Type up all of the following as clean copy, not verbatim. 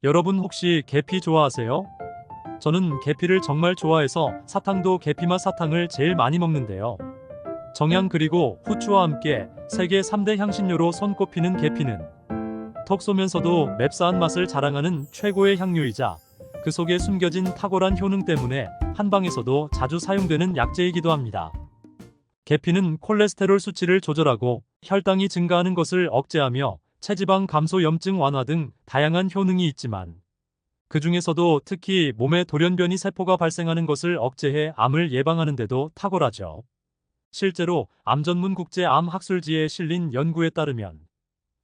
여러분 혹시 계피 좋아하세요? 저는 계피를 정말 좋아해서 사탕도 계피맛 사탕을 제일 많이 먹는데요. 정향 그리고 후추와 함께 세계 3대 향신료로 손꼽히는 계피는 톡 쏘면서도 맵싸한 맛을 자랑하는 최고의 향료이자 그 속에 숨겨진 탁월한 효능 때문에 한방에서도 자주 사용되는 약재이기도 합니다. 계피는 콜레스테롤 수치를 조절하고 혈당이 증가하는 것을 억제하며 체지방 감소, 염증 완화 등 다양한 효능이 있지만 그 중에서도 특히 몸에 돌연변이 세포가 발생하는 것을 억제해 암을 예방하는 데도 탁월하죠. 실제로 암 전문 국제 암 학술지에 실린 연구에 따르면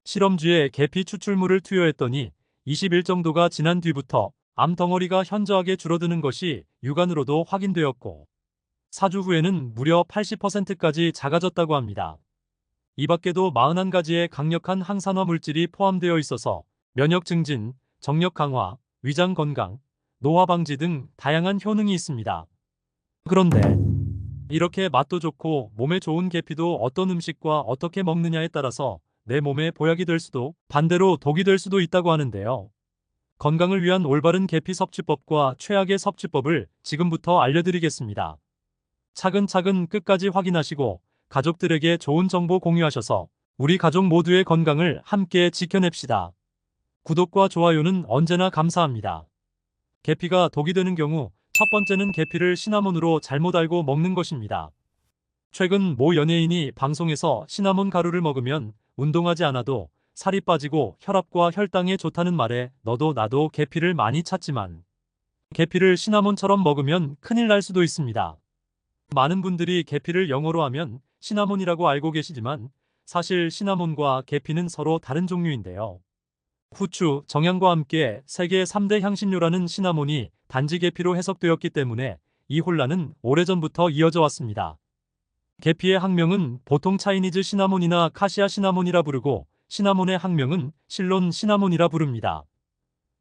실험쥐에 계피 추출물을 투여했더니 20일 정도가 지난 뒤부터 암 덩어리가 현저하게 줄어드는 것이 육안으로도 확인되었고 4주 후에는 무려 80%까지 작아졌다고 합니다. 이 밖에도 41가지의 강력한 항산화 물질이 포함되어 있어서 면역 증진, 정력 강화, 위장 건강, 노화 방지 등 다양한 효능이 있습니다. 그런데 이렇게 맛도 좋고 몸에 좋은 계피도 어떤 음식과 어떻게 먹느냐에 따라서 내 몸에 보약이 될 수도 반대로 독이 될 수도 있다고 하는데요. 건강을 위한 올바른 계피 섭취법과 최악의 섭취법을 지금부터 알려드리겠습니다. 차근차근 끝까지 확인하시고 가족들에게 좋은 정보 공유하셔서 우리 가족 모두의 건강을 함께 지켜냅시다. 구독과 좋아요는 언제나 감사합니다. 계피가 독이 되는 경우 첫 번째는 계피를 시나몬으로 잘못 알고 먹는 것입니다. 최근 모 연예인이 방송에서 시나몬 가루를 먹으면 운동하지 않아도 살이 빠지고 혈압과 혈당에 좋다는 말에 너도 나도 계피를 많이 찾지만 계피를 시나몬처럼 먹으면 큰일 날 수도 있습니다. 많은 분들이 계피를 영어로 하면 시나몬이라고 알고 계시지만 사실 시나몬과 계피는 서로 다른 종류인데요. 후추, 정향과 함께 세계 3대 향신료라는 시나몬이 단지 계피로 해석되었기 때문에 이 혼란은 오래전부터 이어져 왔습니다. 계피의 학명은 보통 차이니즈 시나몬이나 카시아 시나몬이라 부르고 시나몬의 학명은 실론 시나몬이라 부릅니다.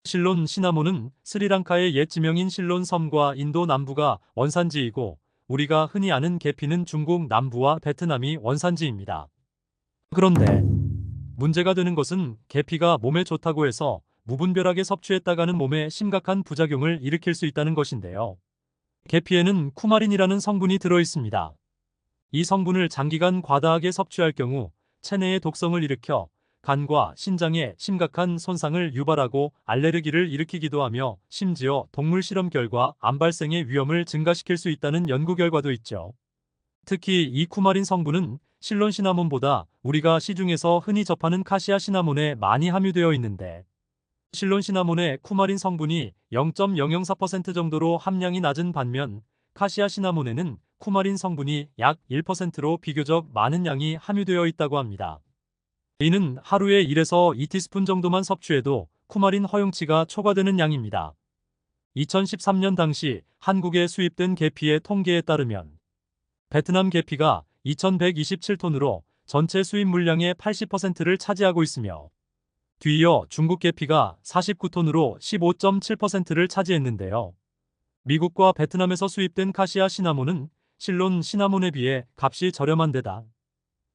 실론 시나몬은 스리랑카의 옛 지명인 실론 섬과 인도 남부가 원산지이고 우리가 흔히 아는 계피는 중국 남부와 베트남이 원산지입니다. 그런데 문제가 되는 것은 계피가 몸에 좋다고 해서 무분별하게 섭취했다가는 몸에 심각한 부작용을 일으킬 수 있다는 것인데요. 계피에는 쿠마린이라는 성분이 들어 있습니다. 이 성분을 장기간 과다하게 섭취할 경우 체내에 독성을 일으켜 간과 신장에 심각한 손상을 유발하고 알레르기를 일으키기도 하며 심지어 동물 실험 결과 암 발생의 위험을 증가시킬 수 있다는 연구 결과도 있죠. 특히 이 쿠마린 성분은 실론 시나몬보다 우리가 시중에서 흔히 접하는 카시아 시나몬에 많이 함유되어 있는데 실론 시나몬의 쿠마린 성분이 0.004% 정도로 함량이 낮은 반면 카시아 시나몬에는 쿠마린 성분이 약 1%로 비교적 많은 양이 함유되어 있다고 합니다. 이는 하루에 1에서 2티스푼 정도만 섭취해도 쿠마린 허용치가 초과되는 양입니다. 2013년 당시 한국에 수입된 계피의 통계에 따르면 베트남 계피가 2127톤으로 전체 수입 물량의 80%를 차지하고 있으며 뒤이어 중국 계피가 49톤으로 15.7%를 차지했는데요. 미국과 베트남에서 수입된 카시아 시나몬은 실론 시나몬에 비해 값이 저렴한 데다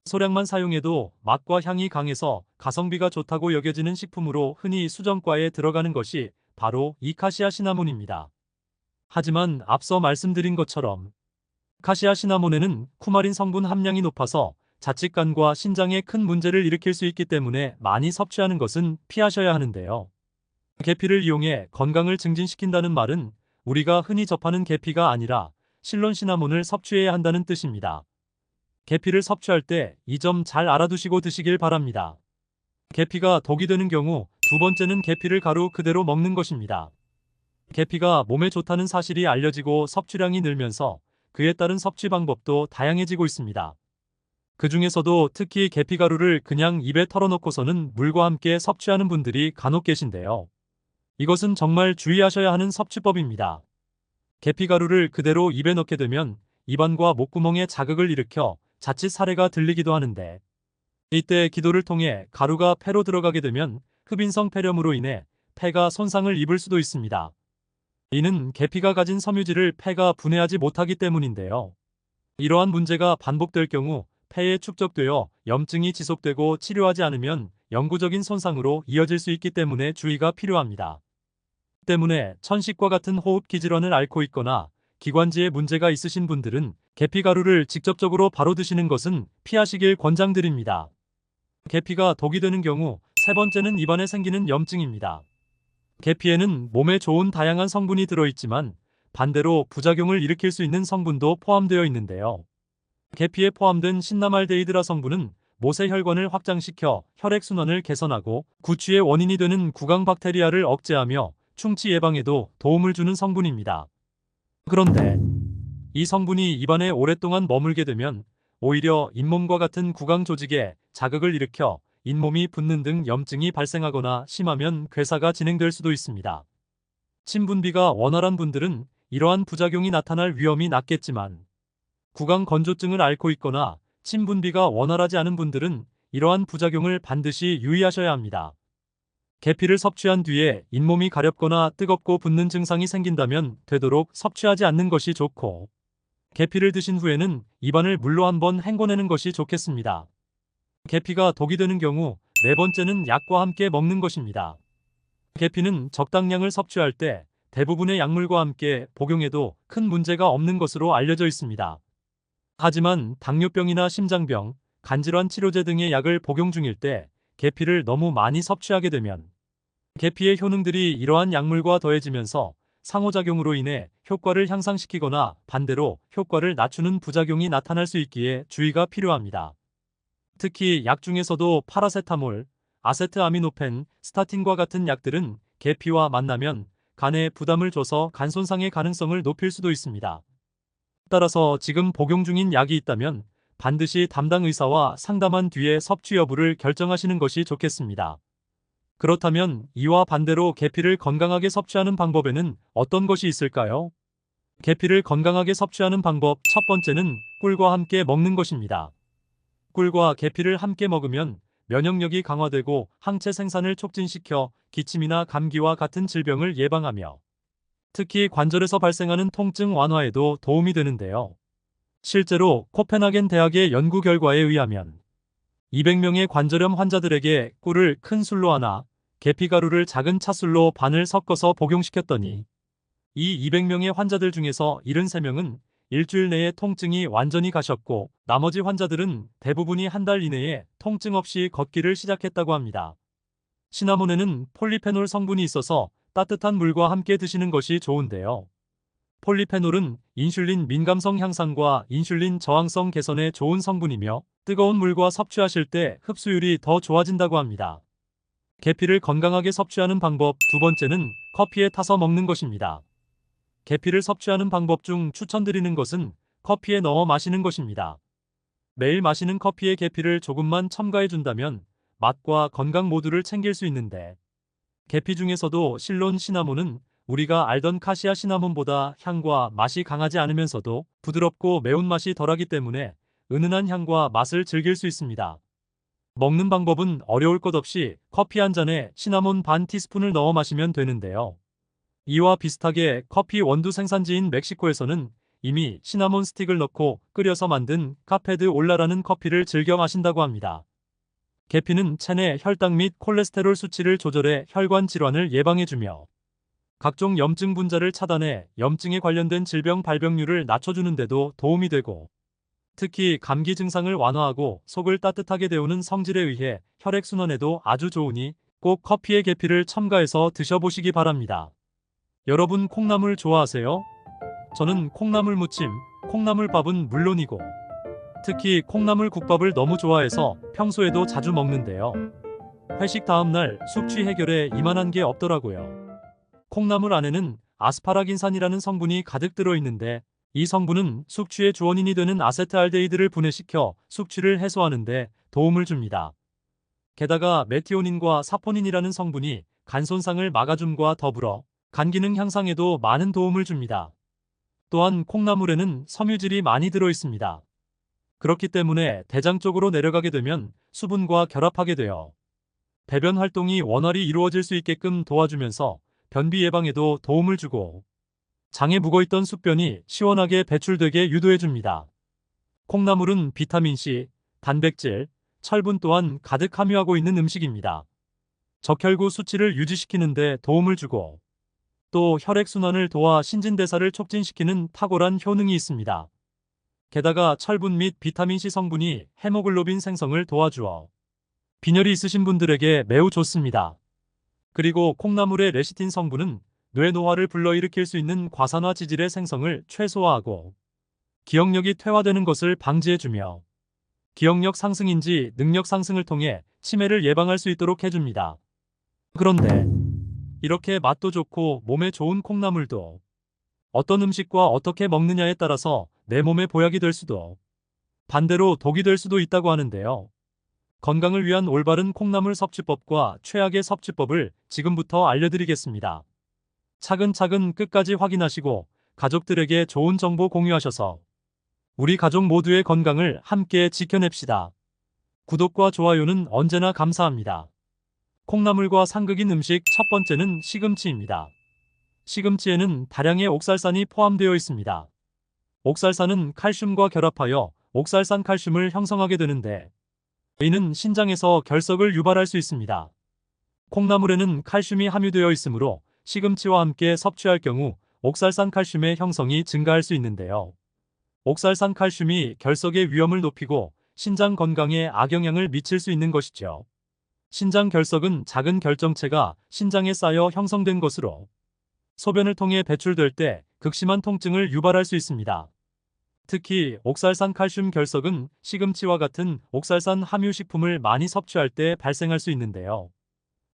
소량만 사용해도 맛과 향이 강해서 가성비가 좋다고 여겨지는 식품으로 흔히 수정과에 들어가는 것이 바로 이 카시아 시나몬입니다. 하지만 앞서 말씀드린 것처럼 카시아 시나몬에는 쿠마린 성분 함량이 높아서 자칫 간과 신장에 큰 문제를 일으킬 수 있기 때문에 많이 섭취하는 것은 피하셔야 하는데요. 계피를 이용해 건강을 증진시킨다는 말은 우리가 흔히 접하는 계피가 아니라 실론 시나몬을 섭취해야 한다는 뜻입니다. 계피를 섭취할 때 이 점 잘 알아두시고 드시길 바랍니다. 계피가 독이 되는 경우 두 번째는 계피를 가루 그대로 먹는 것입니다. 계피가 몸에 좋다는 사실이 알려지고 섭취량이 늘면서 그에 따른 섭취 방법도 다양해지고 있습니다. 그 중에서도 특히 계피 가루를 그냥 입에 털어놓고서는 물과 함께 섭취하는 분들이 간혹 계신데요. 이것은 정말 주의하셔야 하는 섭취법입니다. 계피 가루를 그대로 입에 넣게 되면 입안과 목구멍에 자극을 일으켜 자칫 사레가 들리기도 하는데 이때 기도를 통해 가루가 폐로 들어가게 되면 흡인성 폐렴으로 인해 폐가 손상을 입을 수도 있습니다. 이는 계피가 가진 섬유질을 폐가 분해하지 못하기 때문인데요. 이러한 문제가 반복될 경우 폐에 축적되어 염증이 지속되고 치료하지 않으면 영구적인 손상으로 이어질 수 있기 때문에 주의가 필요합니다. 때문에 천식과 같은 호흡기 질환을 앓고 있거나 기관지에 문제가 있으신 분들은 계피 가루를 직접적으로 바로 드시는 것은 피하시길 권장드립니다. 계피가 독이 되는 경우 세 번째는 입안에 생기는 염증입니다. 계피에는 몸에 좋은 다양한 성분이 들어있지만 반대로 부작용을 일으킬 수 있는 성분도 포함되어 있는데요. 계피에 포함된 신나말데히드라 성분은 모세혈관을 확장시켜 혈액순환을 개선하고 구취의 원인이 되는 구강 박테리아를 억제하며 충치 예방에도 도움을 주는 성분입니다. 그런데 이 성분이 입안에 오랫동안 머물게 되면 오히려 잇몸과 같은 구강 조직에 자극을 일으켜 잇몸이 붓는 등 염증이 발생하거나 심하면 괴사가 진행될 수도 있습니다. 침분비가 원활한 분들은 이러한 부작용이 나타날 위험이 낮겠지만 구강 건조증을 앓고 있거나 침분비가 원활하지 않은 분들은 이러한 부작용을 반드시 유의하셔야 합니다. 계피를 섭취한 뒤에 잇몸이 가렵거나 뜨겁고 붓는 증상이 생긴다면 되도록 섭취하지 않는 것이 좋고, 계피를 드신 후에는 입안을 물로 한번 헹궈내는 것이 좋겠습니다. 계피가 독이 되는 경우 네 번째는 약과 함께 먹는 것입니다. 계피는 적당량을 섭취할 때 대부분의 약물과 함께 복용해도 큰 문제가 없는 것으로 알려져 있습니다. 하지만 당뇨병이나 심장병, 간질환 치료제 등의 약을 복용 중일 때 계피를 너무 많이 섭취하게 되면 계피의 효능들이 이러한 약물과 더해지면서 상호작용으로 인해 효과를 향상시키거나 반대로 효과를 낮추는 부작용이 나타날 수 있기에 주의가 필요합니다. 특히 약 중에서도 파라세타몰, 아세트아미노펜, 스타틴과 같은 약들은 계피와 만나면 간에 부담을 줘서 간 손상의 가능성을 높일 수도 있습니다. 따라서 지금 복용 중인 약이 있다면 반드시 담당 의사와 상담한 뒤에 섭취 여부를 결정하시는 것이 좋겠습니다. 그렇다면 이와 반대로 계피를 건강하게 섭취하는 방법에는 어떤 것이 있을까요? 계피를 건강하게 섭취하는 방법 첫 번째는 꿀과 함께 먹는 것입니다. 꿀과 계피를 함께 먹으면 면역력이 강화되고 항체 생산을 촉진시켜 기침이나 감기와 같은 질병을 예방하며 특히 관절에서 발생하는 통증 완화에도 도움이 되는데요. 실제로 코펜하겐 대학의 연구 결과에 의하면 200명의 관절염 환자들에게 꿀을 큰 술로 하나, 계피가루를 작은 차술로 반을 섞어서 복용시켰더니 이 200명의 환자들 중에서 73명은 일주일 내에 통증이 완전히 가셨고 나머지 환자들은 대부분이 한 달 이내에 통증 없이 걷기를 시작했다고 합니다. 시나몬에는 폴리페놀 성분이 있어서 따뜻한 물과 함께 드시는 것이 좋은데요. 폴리페놀은 인슐린 민감성 향상과 인슐린 저항성 개선에 좋은 성분이며 뜨거운 물과 섭취하실 때 흡수율이 더 좋아진다고 합니다. 계피를 건강하게 섭취하는 방법 두 번째는 커피에 타서 먹는 것입니다. 계피를 섭취하는 방법 중 추천드리는 것은 커피에 넣어 마시는 것입니다. 매일 마시는 커피에 계피를 조금만 첨가해준다면 맛과 건강 모두를 챙길 수 있는데 계피 중에서도 실론 시나몬은 우리가 알던 카시아 시나몬보다 향과 맛이 강하지 않으면서도 부드럽고 매운맛이 덜하기 때문에 은은한 향과 맛을 즐길 수 있습니다. 먹는 방법은 어려울 것 없이 커피 한 잔에 시나몬 반 티스푼을 넣어 마시면 되는데요. 이와 비슷하게 커피 원두 생산지인 멕시코에서는 이미 시나몬 스틱을 넣고 끓여서 만든 카페드 올라라는 커피를 즐겨 마신다고 합니다. 계피는 체내 혈당 및 콜레스테롤 수치를 조절해 혈관 질환을 예방해주며 각종 염증 분자를 차단해 염증에 관련된 질병 발병률을 낮춰주는 데도 도움이 되고 특히 감기 증상을 완화하고 속을 따뜻하게 데우는 성질에 의해 혈액순환에도 아주 좋으니 꼭 커피에 계피를 첨가해서 드셔보시기 바랍니다. 여러분 콩나물 좋아하세요? 저는 콩나물 무침, 콩나물밥은 물론이고 특히 콩나물 국밥을 너무 좋아해서 평소에도 자주 먹는데요. 회식 다음날 숙취 해결에 이만한 게 없더라고요. 콩나물 안에는 아스파라긴산이라는 성분이 가득 들어있는데 이 성분은 숙취의 주원인이 되는 아세트알데히드를 분해시켜 숙취를 해소하는 데 도움을 줍니다. 게다가 메티오닌과 사포닌이라는 성분이 간 손상을 막아줌과 더불어 간 기능 향상에도 많은 도움을 줍니다. 또한 콩나물에는 섬유질이 많이 들어있습니다. 그렇기 때문에 대장 쪽으로 내려가게 되면 수분과 결합하게 되어 배변 활동이 원활히 이루어질 수 있게끔 도와주면서 변비 예방에도 도움을 주고 장에 묵어있던 숙변이 시원하게 배출되게 유도해줍니다. 콩나물은 비타민C, 단백질, 철분 또한 가득 함유하고 있는 음식입니다. 적혈구 수치를 유지시키는 데 도움을 주고 또 혈액순환을 도와 신진대사를 촉진시키는 탁월한 효능이 있습니다. 게다가 철분 및 비타민C 성분이 헤모글로빈 생성을 도와주어 빈혈이 있으신 분들에게 매우 좋습니다. 그리고 콩나물의 레시틴 성분은 뇌 노화를 불러일으킬 수 있는 과산화 지질의 생성을 최소화하고 기억력이 퇴화되는 것을 방지해주며 기억력 상승인지 능력 상승을 통해 치매를 예방할 수 있도록 해줍니다. 그런데 이렇게 맛도 좋고 몸에 좋은 콩나물도 어떤 음식과 어떻게 먹느냐에 따라서 내 몸에 보약이 될 수도 반대로 독이 될 수도 있다고 하는데요. 건강을 위한 올바른 콩나물 섭취법과 최악의 섭취법을 지금부터 알려드리겠습니다. 차근차근 끝까지 확인하시고 가족들에게 좋은 정보 공유하셔서 우리 가족 모두의 건강을 함께 지켜냅시다. 구독과 좋아요는 언제나 감사합니다. 콩나물과 상극인 음식 첫 번째는 시금치입니다. 시금치에는 다량의 옥살산이 포함되어 있습니다. 옥살산은 칼슘과 결합하여 옥살산 칼슘을 형성하게 되는데 이는 신장에서 결석을 유발할 수 있습니다. 콩나물에는 칼슘이 함유되어 있으므로 시금치와 함께 섭취할 경우 옥살산 칼슘의 형성이 증가할 수 있는데요. 옥살산 칼슘이 결석의 위험을 높이고 신장 건강에 악영향을 미칠 수 있는 것이죠. 신장 결석은 작은 결정체가 신장에 쌓여 형성된 것으로 소변을 통해 배출될 때 극심한 통증을 유발할 수 있습니다. 특히 옥살산 칼슘 결석은 시금치와 같은 옥살산 함유 식품을 많이 섭취할 때 발생할 수 있는데요.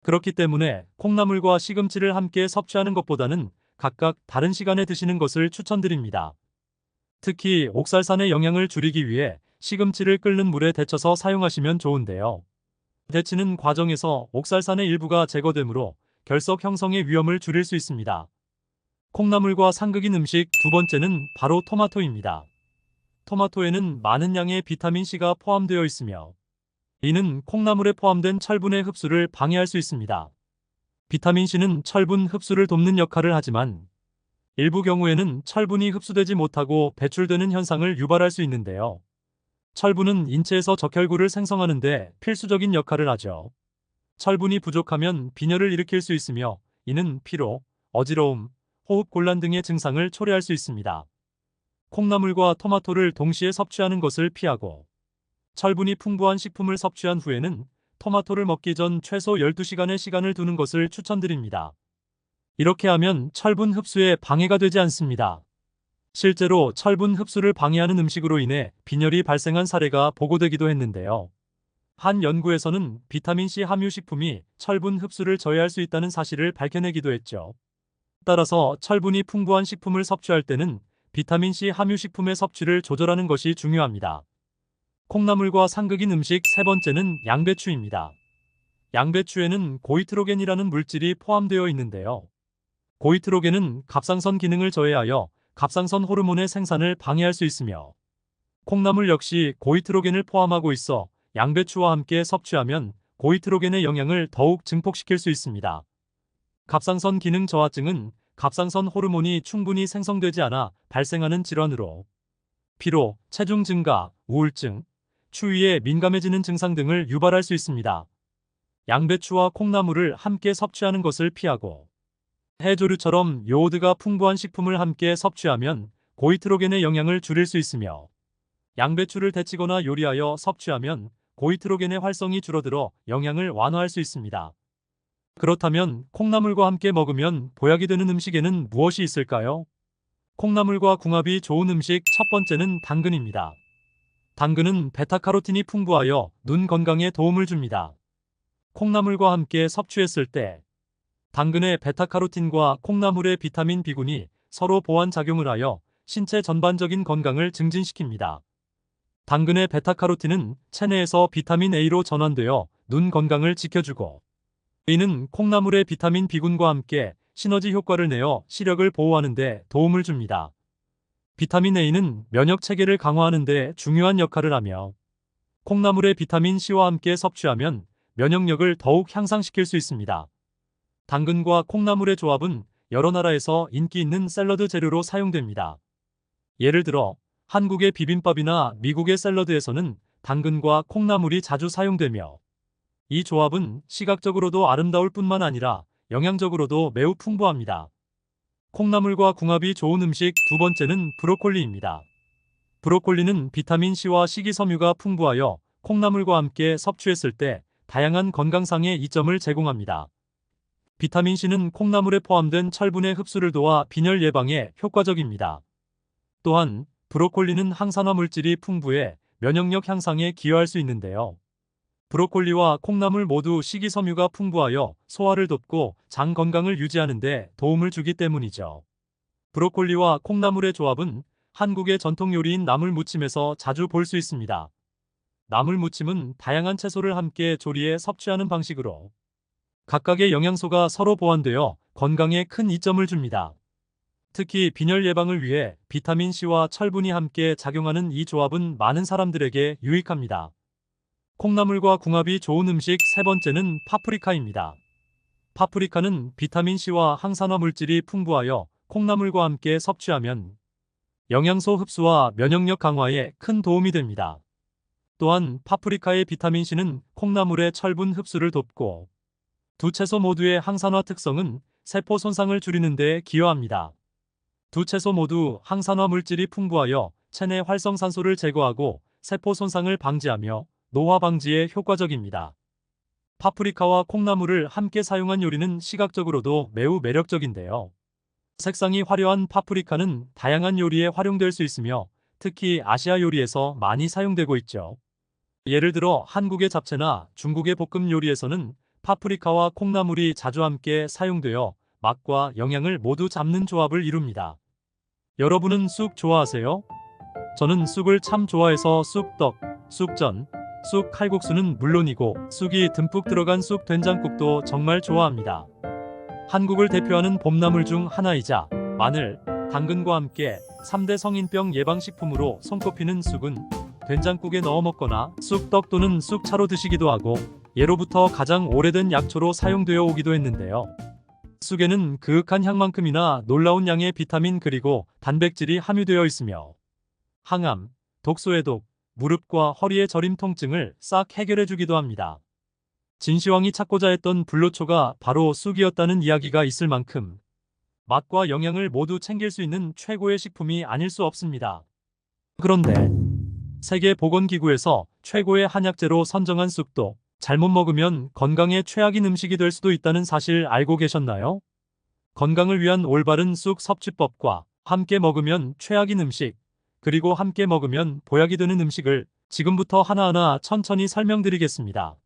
그렇기 때문에 콩나물과 시금치를 함께 섭취하는 것보다는 각각 다른 시간에 드시는 것을 추천드립니다. 특히 옥살산의 영향을 줄이기 위해 시금치를 끓는 물에 데쳐서 사용하시면 좋은데요. 데치는 과정에서 옥살산의 일부가 제거되므로 결석 형성의 위험을 줄일 수 있습니다. 콩나물과 상극인 음식 두 번째는 바로 토마토입니다. 토마토에는 많은 양의 비타민C가 포함되어 있으며 이는 콩나물에 포함된 철분의 흡수를 방해할 수 있습니다. 비타민C는 철분 흡수를 돕는 역할을 하지만 일부 경우에는 철분이 흡수되지 못하고 배출되는 현상을 유발할 수 있는데요. 철분은 인체에서 적혈구를 생성하는 데 필수적인 역할을 하죠. 철분이 부족하면 빈혈을 일으킬 수 있으며 이는 피로, 어지러움, 호흡 곤란 등의 증상을 초래할 수 있습니다. 콩나물과 토마토를 동시에 섭취하는 것을 피하고 철분이 풍부한 식품을 섭취한 후에는 토마토를 먹기 전 최소 12시간의 시간을 두는 것을 추천드립니다. 이렇게 하면 철분 흡수에 방해가 되지 않습니다. 실제로 철분 흡수를 방해하는 음식으로 인해 빈혈이 발생한 사례가 보고되기도 했는데요. 한 연구에서는 비타민C 함유 식품이 철분 흡수를 저해할 수 있다는 사실을 밝혀내기도 했죠. 따라서 철분이 풍부한 식품을 섭취할 때는 비타민C 함유 식품의 섭취를 조절하는 것이 중요합니다. 콩나물과 상극인 음식 세 번째는 양배추입니다. 양배추에는 고이트로겐이라는 물질이 포함되어 있는데요. 고이트로겐은 갑상선 기능을 저해하여 갑상선 호르몬의 생산을 방해할 수 있으며 콩나물 역시 고이트로겐을 포함하고 있어 양배추와 함께 섭취하면 고이트로겐의 영향을 더욱 증폭시킬 수 있습니다. 갑상선 기능 저하증은 갑상선 호르몬이 충분히 생성되지 않아 발생하는 질환으로 피로, 체중 증가, 우울증, 추위에 민감해지는 증상 등을 유발할 수 있습니다. 양배추와 콩나물을 함께 섭취하는 것을 피하고 해조류처럼 요오드가 풍부한 식품을 함께 섭취하면 고이트로겐의 영향을 줄일 수 있으며 양배추를 데치거나 요리하여 섭취하면 고이트로겐의 활성이 줄어들어 영향을 완화할 수 있습니다. 그렇다면 콩나물과 함께 먹으면 보약이 되는 음식에는 무엇이 있을까요? 콩나물과 궁합이 좋은 음식 첫 번째는 당근입니다. 당근은 베타카로틴이 풍부하여 눈 건강에 도움을 줍니다. 콩나물과 함께 섭취했을 때 당근의 베타카로틴과 콩나물의 비타민 B군이 서로 보완 작용을 하여 신체 전반적인 건강을 증진시킵니다. 당근의 베타카로틴은 체내에서 비타민 A로 전환되어 눈 건강을 지켜주고 이는 콩나물의 비타민 B군과 함께 시너지 효과를 내어 시력을 보호하는 데 도움을 줍니다. 비타민 A는 면역 체계를 강화하는 데 중요한 역할을 하며 콩나물의 비타민 C와 함께 섭취하면 면역력을 더욱 향상시킬 수 있습니다. 당근과 콩나물의 조합은 여러 나라에서 인기 있는 샐러드 재료로 사용됩니다. 예를 들어 한국의 비빔밥이나 미국의 샐러드에서는 당근과 콩나물이 자주 사용되며 이 조합은 시각적으로도 아름다울 뿐만 아니라 영양적으로도 매우 풍부합니다. 콩나물과 궁합이 좋은 음식 두 번째는 브로콜리입니다. 브로콜리는 비타민C와 식이섬유가 풍부하여 콩나물과 함께 섭취했을 때 다양한 건강상의 이점을 제공합니다. 비타민C는 콩나물에 포함된 철분의 흡수를 도와 빈혈 예방에 효과적입니다. 또한 브로콜리는 항산화 물질이 풍부해 면역력 향상에 기여할 수 있는데요. 브로콜리와 콩나물 모두 식이섬유가 풍부하여 소화를 돕고 장 건강을 유지하는 데 도움을 주기 때문이죠. 브로콜리와 콩나물의 조합은 한국의 전통 요리인 나물무침에서 자주 볼 수 있습니다. 나물무침은 다양한 채소를 함께 조리해 섭취하는 방식으로 각각의 영양소가 서로 보완되어 건강에 큰 이점을 줍니다. 특히 빈혈 예방을 위해 비타민C와 철분이 함께 작용하는 이 조합은 많은 사람들에게 유익합니다. 콩나물과 궁합이 좋은 음식 세 번째는 파프리카입니다. 파프리카는 비타민C와 항산화 물질이 풍부하여 콩나물과 함께 섭취하면 영양소 흡수와 면역력 강화에 큰 도움이 됩니다. 또한 파프리카의 비타민C는 콩나물의 철분 흡수를 돕고 두 채소 모두의 항산화 특성은 세포 손상을 줄이는 데 기여합니다. 두 채소 모두 항산화 물질이 풍부하여 체내 활성산소를 제거하고 세포 손상을 방지하며 노화 방지에 효과적입니다. 파프리카와 콩나물을 함께 사용한 요리는 시각적으로도 매우 매력적인데요. 색상이 화려한 파프리카는 다양한 요리에 활용될 수 있으며 특히 아시아 요리에서 많이 사용되고 있죠. 예를 들어 한국의 잡채나 중국의 볶음 요리에서는 파프리카와 콩나물이 자주 함께 사용되어 맛과 영양을 모두 잡는 조합을 이룹니다. 여러분은 쑥 좋아하세요? 저는 쑥을 참 좋아해서 쑥떡, 쑥전, 쑥 칼국수는 물론이고 쑥이 듬뿍 들어간 쑥 된장국도 정말 좋아합니다. 한국을 대표하는 봄나물 중 하나이자 마늘, 당근과 함께 3대 성인병 예방식품으로 손꼽히는 쑥은 된장국에 넣어 먹거나 쑥떡 또는 쑥차로 드시기도 하고 예로부터 가장 오래된 약초로 사용되어 오기도 했는데요. 쑥에는 그윽한 향만큼이나 놀라운 양의 비타민 그리고 단백질이 함유되어 있으며 항암, 독소해독, 무릎과 허리의 저림 통증을 싹 해결해 주기도 합니다. 진시황이 찾고자 했던 불로초가 바로 쑥이었다는 이야기가 있을 만큼 맛과 영양을 모두 챙길 수 있는 최고의 식품이 아닐 수 없습니다. 그런데 세계보건기구에서 최고의 한약재로 선정한 쑥도 잘못 먹으면 건강에 최악인 음식이 될 수도 있다는 사실 알고 계셨나요? 건강을 위한 올바른 쑥 섭취법과 함께 먹으면 최악인 음식, 그리고 함께 먹으면 보약이 되는 음식을 지금부터 하나하나 천천히 설명드리겠습니다.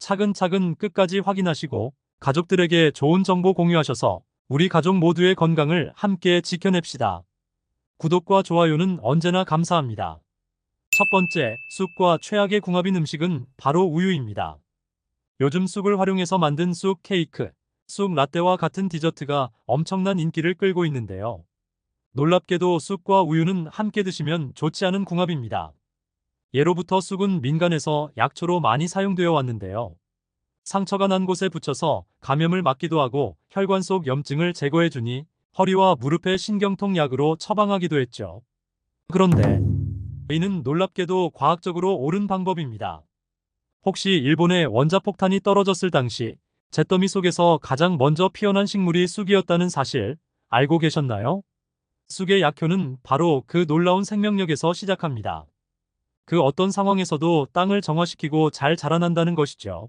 차근차근 끝까지 확인하시고 가족들에게 좋은 정보 공유하셔서 우리 가족 모두의 건강을 함께 지켜냅시다. 구독과 좋아요는 언제나 감사합니다. 첫 번째, 쑥과 최악의 궁합인 음식은 바로 우유입니다. 요즘 쑥을 활용해서 만든 쑥 케이크, 쑥 라떼와 같은 디저트가 엄청난 인기를 끌고 있는데요. 놀랍게도 쑥과 우유는 함께 드시면 좋지 않은 궁합입니다. 예로부터 쑥은 민간에서 약초로 많이 사용되어 왔는데요. 상처가 난 곳에 붙여서 감염을 막기도 하고 혈관 속 염증을 제거해주니 허리와 무릎의 신경통 약으로 처방하기도 했죠. 그런데 이는 놀랍게도 과학적으로 옳은 방법입니다. 혹시 일본에 원자폭탄이 떨어졌을 당시 잿더미 속에서 가장 먼저 피어난 식물이 쑥이었다는 사실 알고 계셨나요? 쑥의 약효는 바로 그 놀라운 생명력에서 시작합니다. 그 어떤 상황에서도 땅을 정화시키고 잘 자라난다는 것이죠.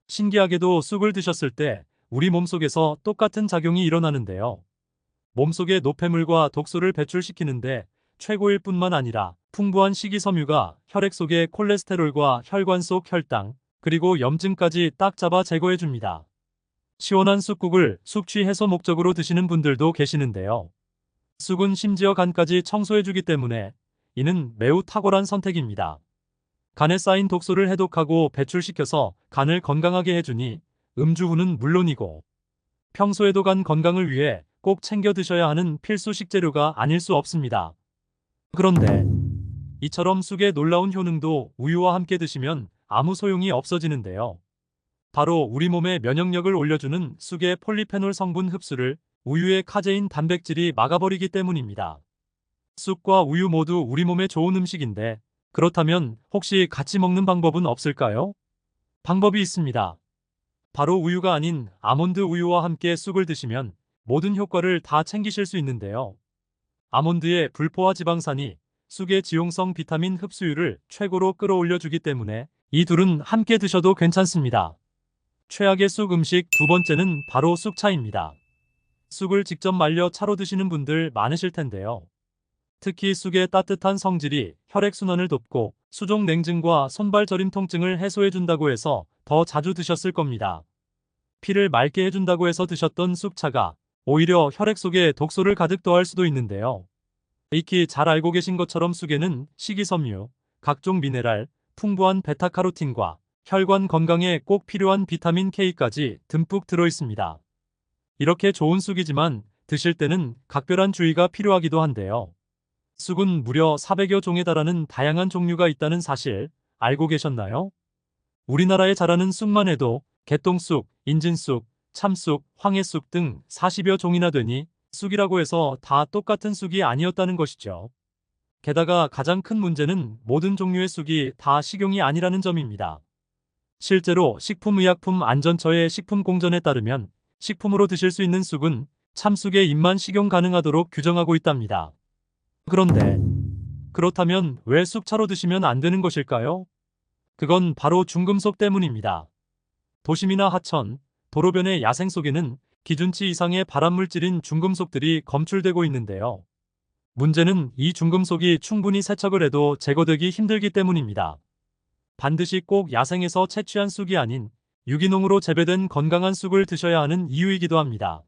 신기하게도 쑥을 드셨을 때 우리 몸속에서 똑같은 작용이 일어나는데요. 몸속의 노폐물과 독소를 배출시키는데 최고일 뿐만 아니라 풍부한 식이섬유가 혈액 속의 콜레스테롤과 혈관 속 혈당, 그리고 염증까지 딱 잡아 제거해줍니다. 시원한 쑥국을 숙취 해소 목적으로 드시는 분들도 계시는데요. 쑥은 심지어 간까지 청소해주기 때문에 이는 매우 탁월한 선택입니다. 간에 쌓인 독소를 해독하고 배출시켜서 간을 건강하게 해주니 음주 후는 물론이고 평소에도 간 건강을 위해 꼭 챙겨 드셔야 하는 필수 식재료가 아닐 수 없습니다. 그런데 이처럼 쑥의 놀라운 효능도 우유와 함께 드시면 아무 소용이 없어지는데요. 바로 우리 몸의 면역력을 올려주는 쑥의 폴리페놀 성분 흡수를 우유의 카제인 단백질이 막아버리기 때문입니다. 쑥과 우유 모두 우리 몸에 좋은 음식인데 그렇다면 혹시 같이 먹는 방법은 없을까요? 방법이 있습니다. 바로 우유가 아닌 아몬드 우유와 함께 쑥을 드시면 모든 효과를 다 챙기실 수 있는데요. 아몬드의 불포화 지방산이 쑥의 지용성 비타민 흡수율을 최고로 끌어올려주기 때문에 이 둘은 함께 드셔도 괜찮습니다. 최악의 쑥 음식 두 번째는 바로 쑥차입니다. 쑥을 직접 말려 차로 드시는 분들 많으실 텐데요. 특히 쑥의 따뜻한 성질이 혈액순환을 돕고 수족 냉증과 손발 저림 통증을 해소해준다고 해서 더 자주 드셨을 겁니다. 피를 맑게 해준다고 해서 드셨던 쑥차가 오히려 혈액 속에 독소를 가득 더할 수도 있는데요. 익히 잘 알고 계신 것처럼 쑥에는 식이섬유, 각종 미네랄, 풍부한 베타카로틴과 혈관 건강에 꼭 필요한 비타민 K까지 듬뿍 들어 있습니다. 이렇게 좋은 쑥이지만 드실 때는 각별한 주의가 필요하기도 한데요. 쑥은 무려 400여 종에 달하는 다양한 종류가 있다는 사실 알고 계셨나요? 우리나라에 자라는 쑥만 해도 개똥쑥, 인진쑥, 참쑥, 황해쑥 등 40여 종이나 되니 쑥이라고 해서 다 똑같은 쑥이 아니었다는 것이죠. 게다가 가장 큰 문제는 모든 종류의 쑥이 다 식용이 아니라는 점입니다. 실제로 식품의약품안전처의 식품공전에 따르면 식품으로 드실 수 있는 쑥은 참쑥의 잎만 식용 가능하도록 규정하고 있답니다. 그런데 그렇다면 왜 쑥차로 드시면 안 되는 것일까요? 그건 바로 중금속 때문입니다. 도심이나 하천, 도로변의 야생 속에는 기준치 이상의 발암물질인 중금속들이 검출되고 있는데요. 문제는 이 중금속이 충분히 세척을 해도 제거되기 힘들기 때문입니다. 반드시 꼭 야생에서 채취한 쑥이 아닌 유기농으로 재배된 건강한 쑥을 드셔야 하는 이유이기도 합니다.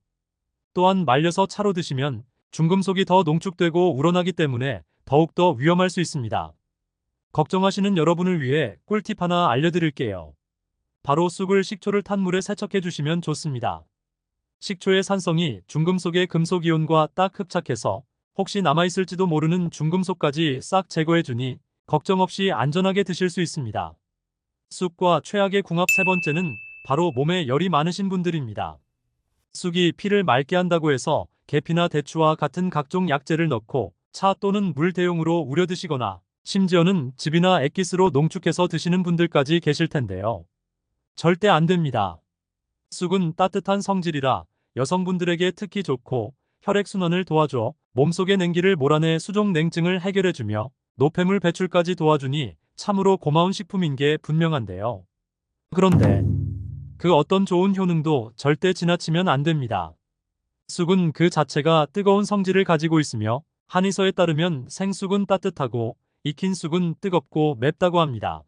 또한 말려서 차로 드시면 중금속이 더 농축되고 우러나기 때문에 더욱더 위험할 수 있습니다. 걱정하시는 여러분을 위해 꿀팁 하나 알려드릴게요. 바로 쑥을 식초를 탄 물에 세척해 주시면 좋습니다. 식초의 산성이 중금속의 금속이온과 딱 흡착해서 혹시 남아있을지도 모르는 중금속까지 싹 제거해주니 걱정 없이 안전하게 드실 수 있습니다. 쑥과 최악의 궁합 세 번째는 바로 몸에 열이 많으신 분들입니다. 쑥이 피를 맑게 한다고 해서 계피나 대추와 같은 각종 약재를 넣고 차 또는 물 대용으로 우려 드시거나 심지어는 즙이나 액기스로 농축해서 드시는 분들까지 계실 텐데요. 절대 안 됩니다. 쑥은 따뜻한 성질이라 여성분들에게 특히 좋고 혈액순환을 도와줘 몸속의 냉기를 몰아내 수족 냉증을 해결해주며 노폐물 배출까지 도와주니 참으로 고마운 식품인 게 분명한데요. 그런데 그 어떤 좋은 효능도 절대 지나치면 안 됩니다. 쑥은 그 자체가 뜨거운 성질을 가지고 있으며 한의서에 따르면 생쑥은 따뜻하고 익힌 쑥은 뜨겁고 맵다고 합니다.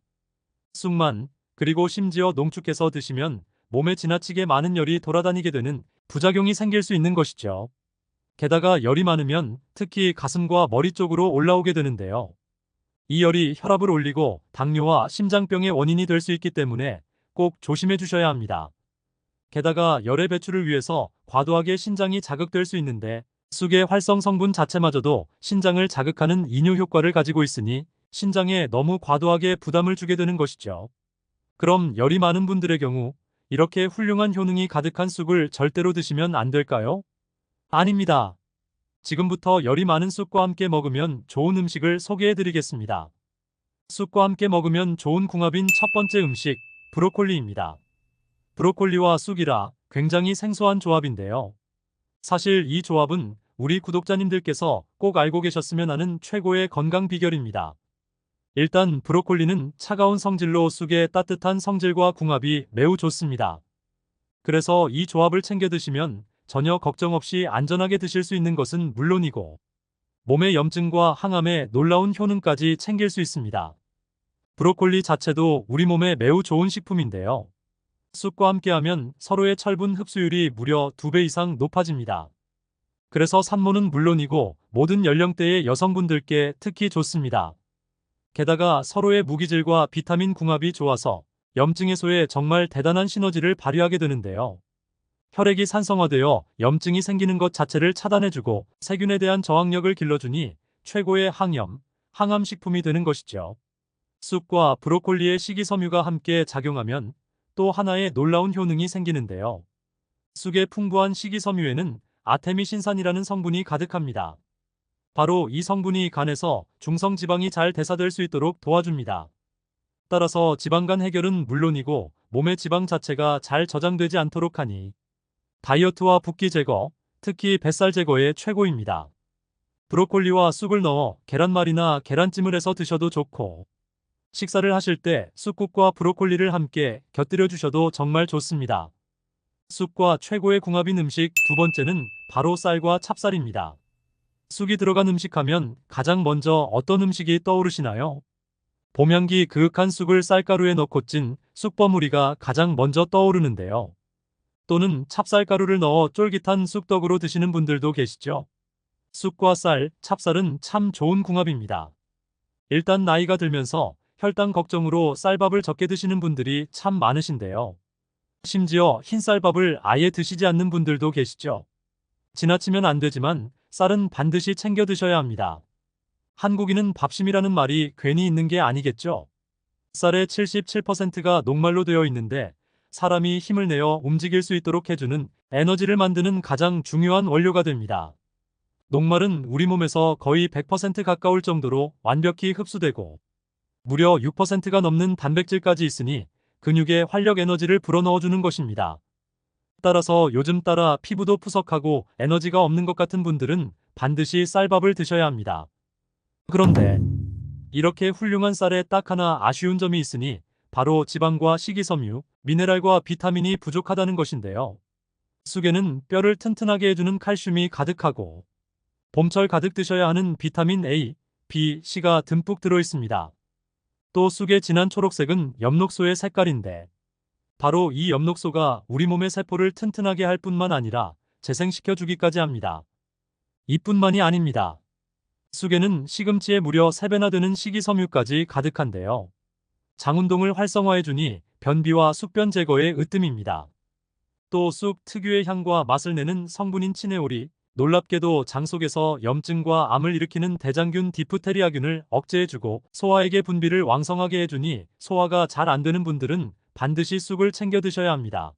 쑥만 그리고 심지어 농축해서 드시면 몸에 지나치게 많은 열이 돌아다니게 되는 부작용이 생길 수 있는 것이죠. 게다가 열이 많으면 특히 가슴과 머리 쪽으로 올라오게 되는데요. 이 열이 혈압을 올리고 당뇨와 심장병의 원인이 될 수 있기 때문에 꼭 조심해 주셔야 합니다. 게다가 열의 배출을 위해서 과도하게 신장이 자극될 수 있는데 쑥의 활성 성분 자체마저도 신장을 자극하는 이뇨 효과를 가지고 있으니 신장에 너무 과도하게 부담을 주게 되는 것이죠. 그럼 열이 많은 분들의 경우 이렇게 훌륭한 효능이 가득한 쑥을 절대로 드시면 안 될까요? 아닙니다. 지금부터 열이 많은 쑥과 함께 먹으면 좋은 음식을 소개해 드리겠습니다. 쑥과 함께 먹으면 좋은 궁합인 첫 번째 음식, 브로콜리입니다. 브로콜리와 쑥이라 굉장히 생소한 조합인데요. 사실 이 조합은 우리 구독자님들께서 꼭 알고 계셨으면 하는 최고의 건강 비결입니다. 일단 브로콜리는 차가운 성질로 쑥의 따뜻한 성질과 궁합이 매우 좋습니다. 그래서 이 조합을 챙겨 드시면 전혀 걱정 없이 안전하게 드실 수 있는 것은 물론이고 몸의 염증과 항암에 놀라운 효능까지 챙길 수 있습니다. 브로콜리 자체도 우리 몸에 매우 좋은 식품인데요. 쑥과 함께하면 서로의 철분 흡수율이 무려 2배 이상 높아집니다. 그래서 산모는 물론이고 모든 연령대의 여성분들께 특히 좋습니다. 게다가 서로의 무기질과 비타민 궁합이 좋아서 염증 해소에 정말 대단한 시너지를 발휘하게 되는데요. 혈액이 산성화되어 염증이 생기는 것 자체를 차단해주고 세균에 대한 저항력을 길러주니 최고의 항염, 항암 식품이 되는 것이죠. 쑥과 브로콜리의 식이섬유가 함께 작용하면 또 하나의 놀라운 효능이 생기는데요. 쑥의 풍부한 식이섬유에는 아테미신산이라는 성분이 가득합니다. 바로 이 성분이 간에서 중성지방이 잘 대사될 수 있도록 도와줍니다. 따라서 지방간 해결은 물론이고 몸의 지방 자체가 잘 저장되지 않도록 하니 다이어트와 붓기 제거, 특히 뱃살 제거에 최고입니다. 브로콜리와 쑥을 넣어 계란말이나 계란찜을 해서 드셔도 좋고, 식사를 하실 때 쑥국과 브로콜리를 함께 곁들여 주셔도 정말 좋습니다. 쑥과 최고의 궁합인 음식 두 번째는 바로 쌀과 찹쌀입니다. 쑥이 들어간 음식 하면 가장 먼저 어떤 음식이 떠오르시나요? 봄향기 그윽한 쑥을 쌀가루에 넣고 찐 쑥버무리가 가장 먼저 떠오르는데요. 또는 찹쌀가루를 넣어 쫄깃한 쑥떡으로 드시는 분들도 계시죠. 쑥과 쌀, 찹쌀은 참 좋은 궁합입니다. 일단 나이가 들면서 혈당 걱정으로 쌀밥을 적게 드시는 분들이 참 많으신데요. 심지어 흰쌀밥을 아예 드시지 않는 분들도 계시죠. 지나치면 안 되지만 쌀은 반드시 챙겨 드셔야 합니다. 한국인은 밥심이라는 말이 괜히 있는 게 아니겠죠. 쌀의 77%가 녹말로 되어 있는데 사람이 힘을 내어 움직일 수 있도록 해주는 에너지를 만드는 가장 중요한 원료가 됩니다. 녹말은 우리 몸에서 거의 100% 가까울 정도로 완벽히 흡수되고 무려 6%가 넘는 단백질까지 있으니 근육에 활력 에너지를 불어넣어주는 것입니다. 따라서 요즘 따라 피부도 푸석하고 에너지가 없는 것 같은 분들은 반드시 쌀밥을 드셔야 합니다. 그런데 이렇게 훌륭한 쌀에 딱 하나 아쉬운 점이 있으니 바로 지방과 식이섬유, 미네랄과 비타민이 부족하다는 것인데요. 쑥에는 뼈를 튼튼하게 해주는 칼슘이 가득하고 봄철 가득 드셔야 하는 비타민 A, B, C가 듬뿍 들어 있습니다. 또 쑥의 진한 초록색은 엽록소의 색깔인데 바로 이 엽록소가 우리 몸의 세포를 튼튼하게 할 뿐만 아니라 재생시켜 주기까지 합니다. 이뿐만이 아닙니다. 쑥에는 시금치의 무려 3배나 되는 식이섬유까지 가득한데요. 장운동을 활성화해주니 변비와 숙변 제거에 으뜸입니다. 또 쑥 특유의 향과 맛을 내는 성분인 치네올이 놀랍게도 장 속에서 염증과 암을 일으키는 대장균 디프테리아균을 억제해주고 소화액의 분비를 왕성하게 해주니 소화가 잘 안 되는 분들은 반드시 쑥을 챙겨 드셔야 합니다.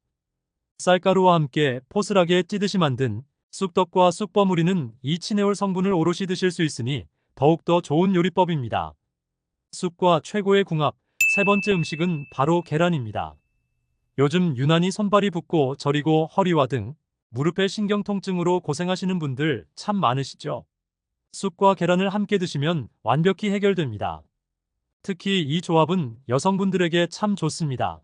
쌀가루와 함께 포슬하게 찌듯이 만든 쑥떡과 쑥버무리는 이 치네올 성분을 오롯이 드실 수 있으니 더욱더 좋은 요리법입니다. 쑥과 최고의 궁합, 세 번째 음식은 바로 계란입니다. 요즘 유난히 손발이 붓고 저리고 허리와 등 무릎의 신경통증으로 고생하시는 분들 참 많으시죠? 쑥과 계란을 함께 드시면 완벽히 해결됩니다. 특히 이 조합은 여성분들에게 참 좋습니다.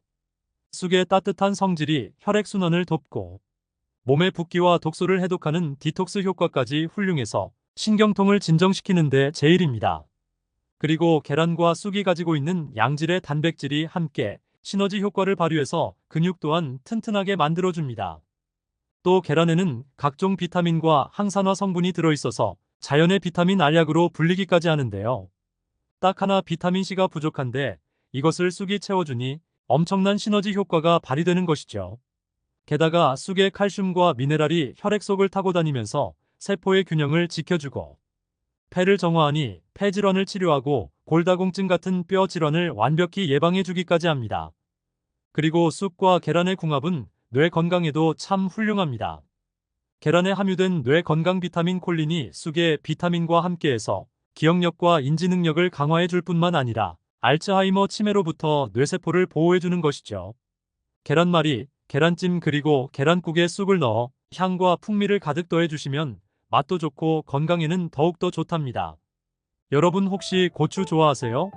쑥의 따뜻한 성질이 혈액순환을 돕고 몸의 붓기와 독소를 해독하는 디톡스 효과까지 훌륭해서 신경통을 진정시키는 데 제일입니다. 그리고 계란과 쑥이 가지고 있는 양질의 단백질이 함께 시너지 효과를 발휘해서 근육 또한 튼튼하게 만들어줍니다. 또 계란에는 각종 비타민과 항산화 성분이 들어있어서 자연의 비타민 알약으로 불리기까지 하는데요. 딱 하나 비타민C가 부족한데 이것을 쑥이 채워주니 엄청난 시너지 효과가 발휘되는 것이죠. 게다가 쑥의 칼슘과 미네랄이 혈액 속을 타고 다니면서 세포의 균형을 지켜주고 폐를 정화하니 폐질환을 치료하고 골다공증 같은 뼈 질환을 완벽히 예방해주기까지 합니다. 그리고 쑥과 계란의 궁합은 뇌 건강에도 참 훌륭합니다. 계란에 함유된 뇌 건강 비타민 콜린이 쑥의 비타민과 함께해서 기억력과 인지 능력을 강화해줄 뿐만 아니라 알츠하이머 치매로부터 뇌세포를 보호해주는 것이죠. 계란말이, 계란찜 그리고 계란국에 쑥을 넣어 향과 풍미를 가득 더해주시면 맛도 좋고 건강에는 더욱더 좋답니다. 여러분 혹시 고추 좋아하세요?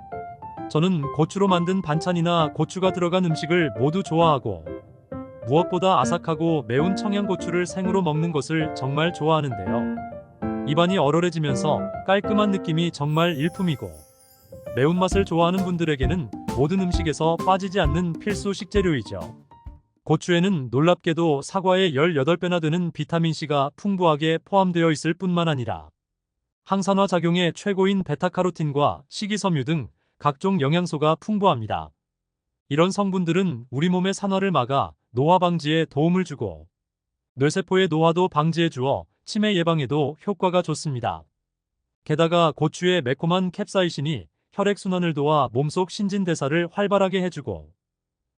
저는 고추로 만든 반찬이나 고추가 들어간 음식을 모두 좋아하고 무엇보다 아삭하고 매운 청양고추를 생으로 먹는 것을 정말 좋아하는데요. 입안이 얼얼해지면서 깔끔한 느낌이 정말 일품이고 매운맛을 좋아하는 분들에게는 모든 음식에서 빠지지 않는 필수 식재료이죠. 고추에는 놀랍게도 사과의 18배나 되는 비타민C가 풍부하게 포함되어 있을 뿐만 아니라 항산화 작용의 최고인 베타카로틴과 식이섬유 등 각종 영양소가 풍부합니다. 이런 성분들은 우리 몸의 산화를 막아 노화 방지에 도움을 주고 뇌세포의 노화도 방지해 주어 치매 예방에도 효과가 좋습니다. 게다가 고추의 매콤한 캡사이신이 혈액순환을 도와 몸속 신진대사를 활발하게 해주고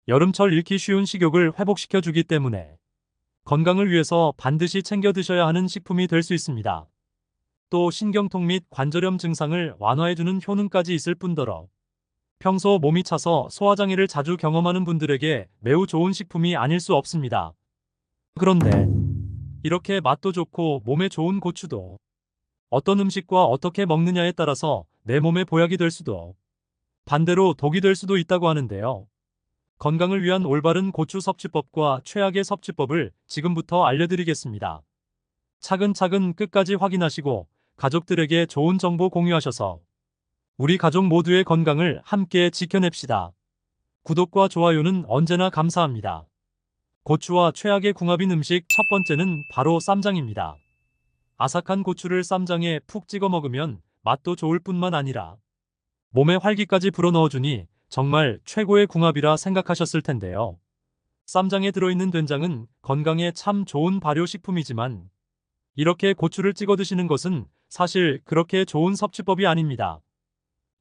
여름철 잃기 쉬운 식욕을 회복시켜 주기 때문에 건강을 위해서 반드시 챙겨 드셔야 하는 식품이 될 수 있습니다. 또 신경통 및 관절염 증상을 완화해주는 효능까지 있을 뿐더러 평소 몸이 차서 소화장애를 자주 경험하는 분들에게 매우 좋은 식품이 아닐 수 없습니다. 그런데 이렇게 맛도 좋고 몸에 좋은 고추도 어떤 음식과 어떻게 먹느냐에 따라서 내 몸에 보약이 될 수도 반대로 독이 될 수도 있다고 하는데요. 건강을 위한 올바른 고추 섭취법과 최악의 섭취법을 지금부터 알려드리겠습니다. 차근차근 끝까지 확인하시고 가족들에게 좋은 정보 공유하셔서 우리 가족 모두의 건강을 함께 지켜냅시다. 구독과 좋아요는 언제나 감사합니다. 고추와 최악의 궁합인 음식 첫 번째는 바로 쌈장입니다. 아삭한 고추를 쌈장에 푹 찍어 먹으면 맛도 좋을 뿐만 아니라 몸에 활기까지 불어넣어주니 정말 최고의 궁합이라 생각하셨을 텐데요. 쌈장에 들어있는 된장은 건강에 참 좋은 발효식품이지만 이렇게 고추를 찍어 드시는 것은 사실 그렇게 좋은 섭취법이 아닙니다.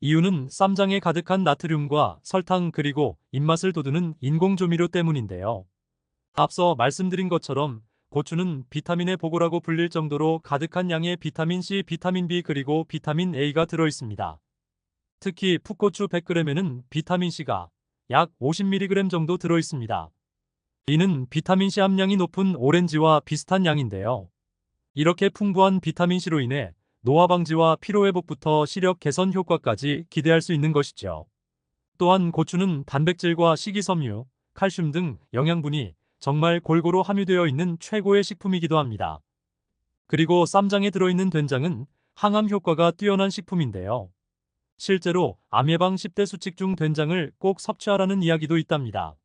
이유는 쌈장에 가득한 나트륨과 설탕 그리고 입맛을 돋우는 인공조미료 때문인데요. 앞서 말씀드린 것처럼 고추는 비타민의 보고라고 불릴 정도로 가득한 양의 비타민 C, 비타민 B 그리고 비타민 A가 들어있습니다. 특히 풋고추 100g에는 비타민 C가 약 50mg 정도 들어있습니다. 이는 비타민 C 함량이 높은 오렌지와 비슷한 양인데요. 이렇게 풍부한 비타민 C로 인해 노화 방지와 피로 회복부터 시력 개선 효과까지 기대할 수 있는 것이죠. 또한 고추는 단백질과 식이섬유, 칼슘 등 영양분이 정말 골고루 함유되어 있는 최고의 식품이기도 합니다. 그리고 쌈장에 들어있는 된장은 항암 효과가 뛰어난 식품인데요. 실제로 암 예방 10대 수칙 중 된장을 꼭 섭취하라는 이야기도 있답니다.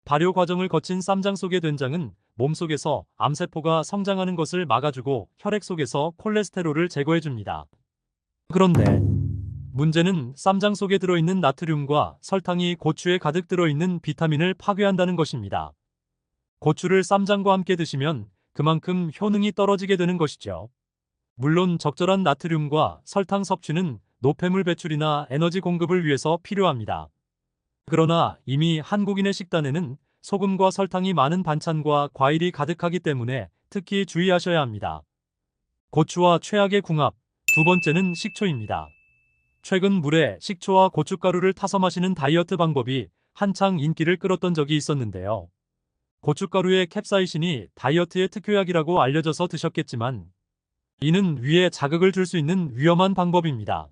발효 과정을 거친 쌈장 속의 된장은 몸속에서 암세포가 성장하는 것을 막아주고 혈액 속에서 콜레스테롤을 제거해줍니다. 그런데 문제는 쌈장 속에 들어있는 나트륨과 설탕이 고추에 가득 들어있는 비타민을 파괴한다는 것입니다. 고추를 쌈장과 함께 드시면 그만큼 효능이 떨어지게 되는 것이죠. 물론 적절한 나트륨과 설탕 섭취는 노폐물 배출이나 에너지 공급을 위해서 필요합니다. 그러나 이미 한국인의 식단에는 소금과 설탕이 많은 반찬과 과일이 가득하기 때문에 특히 주의하셔야 합니다. 고추와 최악의 궁합, 두 번째는 식초입니다. 최근 물에 식초와 고춧가루를 타서 마시는 다이어트 방법이 한창 인기를 끌었던 적이 있었는데요. 고춧가루의 캡사이신이 다이어트의 특효약이라고 알려져서 드셨겠지만 이는 위에 자극을 줄 수 있는 위험한 방법입니다.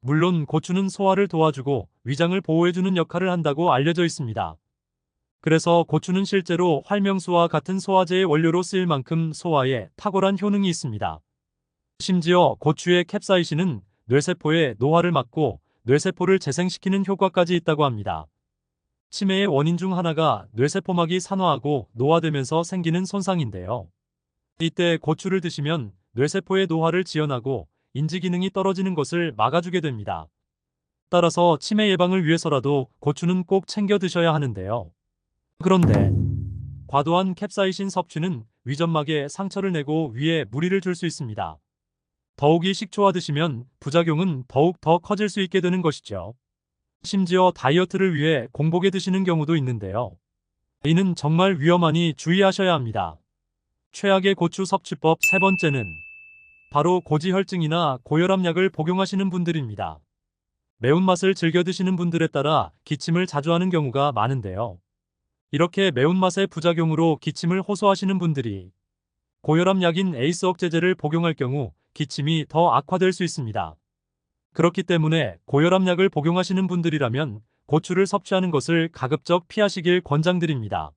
물론 고추는 소화를 도와주고 위장을 보호해주는 역할을 한다고 알려져 있습니다. 그래서 고추는 실제로 활명수와 같은 소화제의 원료로 쓰일 만큼 소화에 탁월한 효능이 있습니다. 심지어 고추의 캡사이신은 뇌세포의 노화를 막고 뇌세포를 재생시키는 효과까지 있다고 합니다. 치매의 원인 중 하나가 뇌세포막이 산화하고 노화되면서 생기는 손상인데요. 이때 고추를 드시면 뇌세포의 노화를 지연하고 인지기능이 떨어지는 것을 막아주게 됩니다. 따라서 치매 예방을 위해서라도 고추는 꼭 챙겨 드셔야 하는데요. 그런데 과도한 캡사이신 섭취는 위점막에 상처를 내고 위에 무리를 줄 수 있습니다. 더욱이 식초와 드시면 부작용은 더욱 더 커질 수 있게 되는 것이죠. 심지어 다이어트를 위해 공복에 드시는 경우도 있는데요. 이는 정말 위험하니 주의하셔야 합니다. 최악의 고추 섭취법 세 번째는 바로 고지혈증이나 고혈압약을 복용하시는 분들입니다. 매운맛을 즐겨 드시는 분들에 따라 기침을 자주 하는 경우가 많은데요. 이렇게 매운맛의 부작용으로 기침을 호소하시는 분들이 고혈압약인 에이스 억제제를 복용할 경우 기침이 더 악화될 수 있습니다. 그렇기 때문에 고혈압약을 복용하시는 분들이라면 고추를 섭취하는 것을 가급적 피하시길 권장드립니다.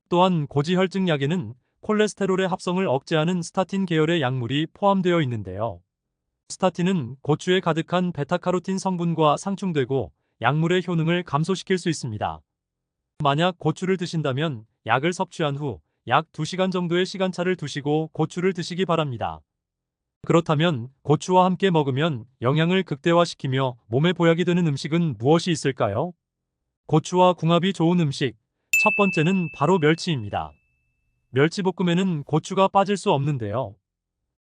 또한 고지혈증약에는 콜레스테롤의 합성을 억제하는 스타틴 계열의 약물이 포함되어 있는데요. 스타틴은 고추에 가득한 베타카로틴 성분과 상충되고 약물의 효능을 감소시킬 수 있습니다. 만약 고추를 드신다면 약을 섭취한 후 약 2시간 정도의 시간차를 두시고 고추를 드시기 바랍니다. 그렇다면 고추와 함께 먹으면 영양을 극대화시키며 몸에 보약이 되는 음식은 무엇이 있을까요? 고추와 궁합이 좋은 음식, 첫 번째는 바로 멸치입니다. 멸치볶음에는 고추가 빠질 수 없는데요.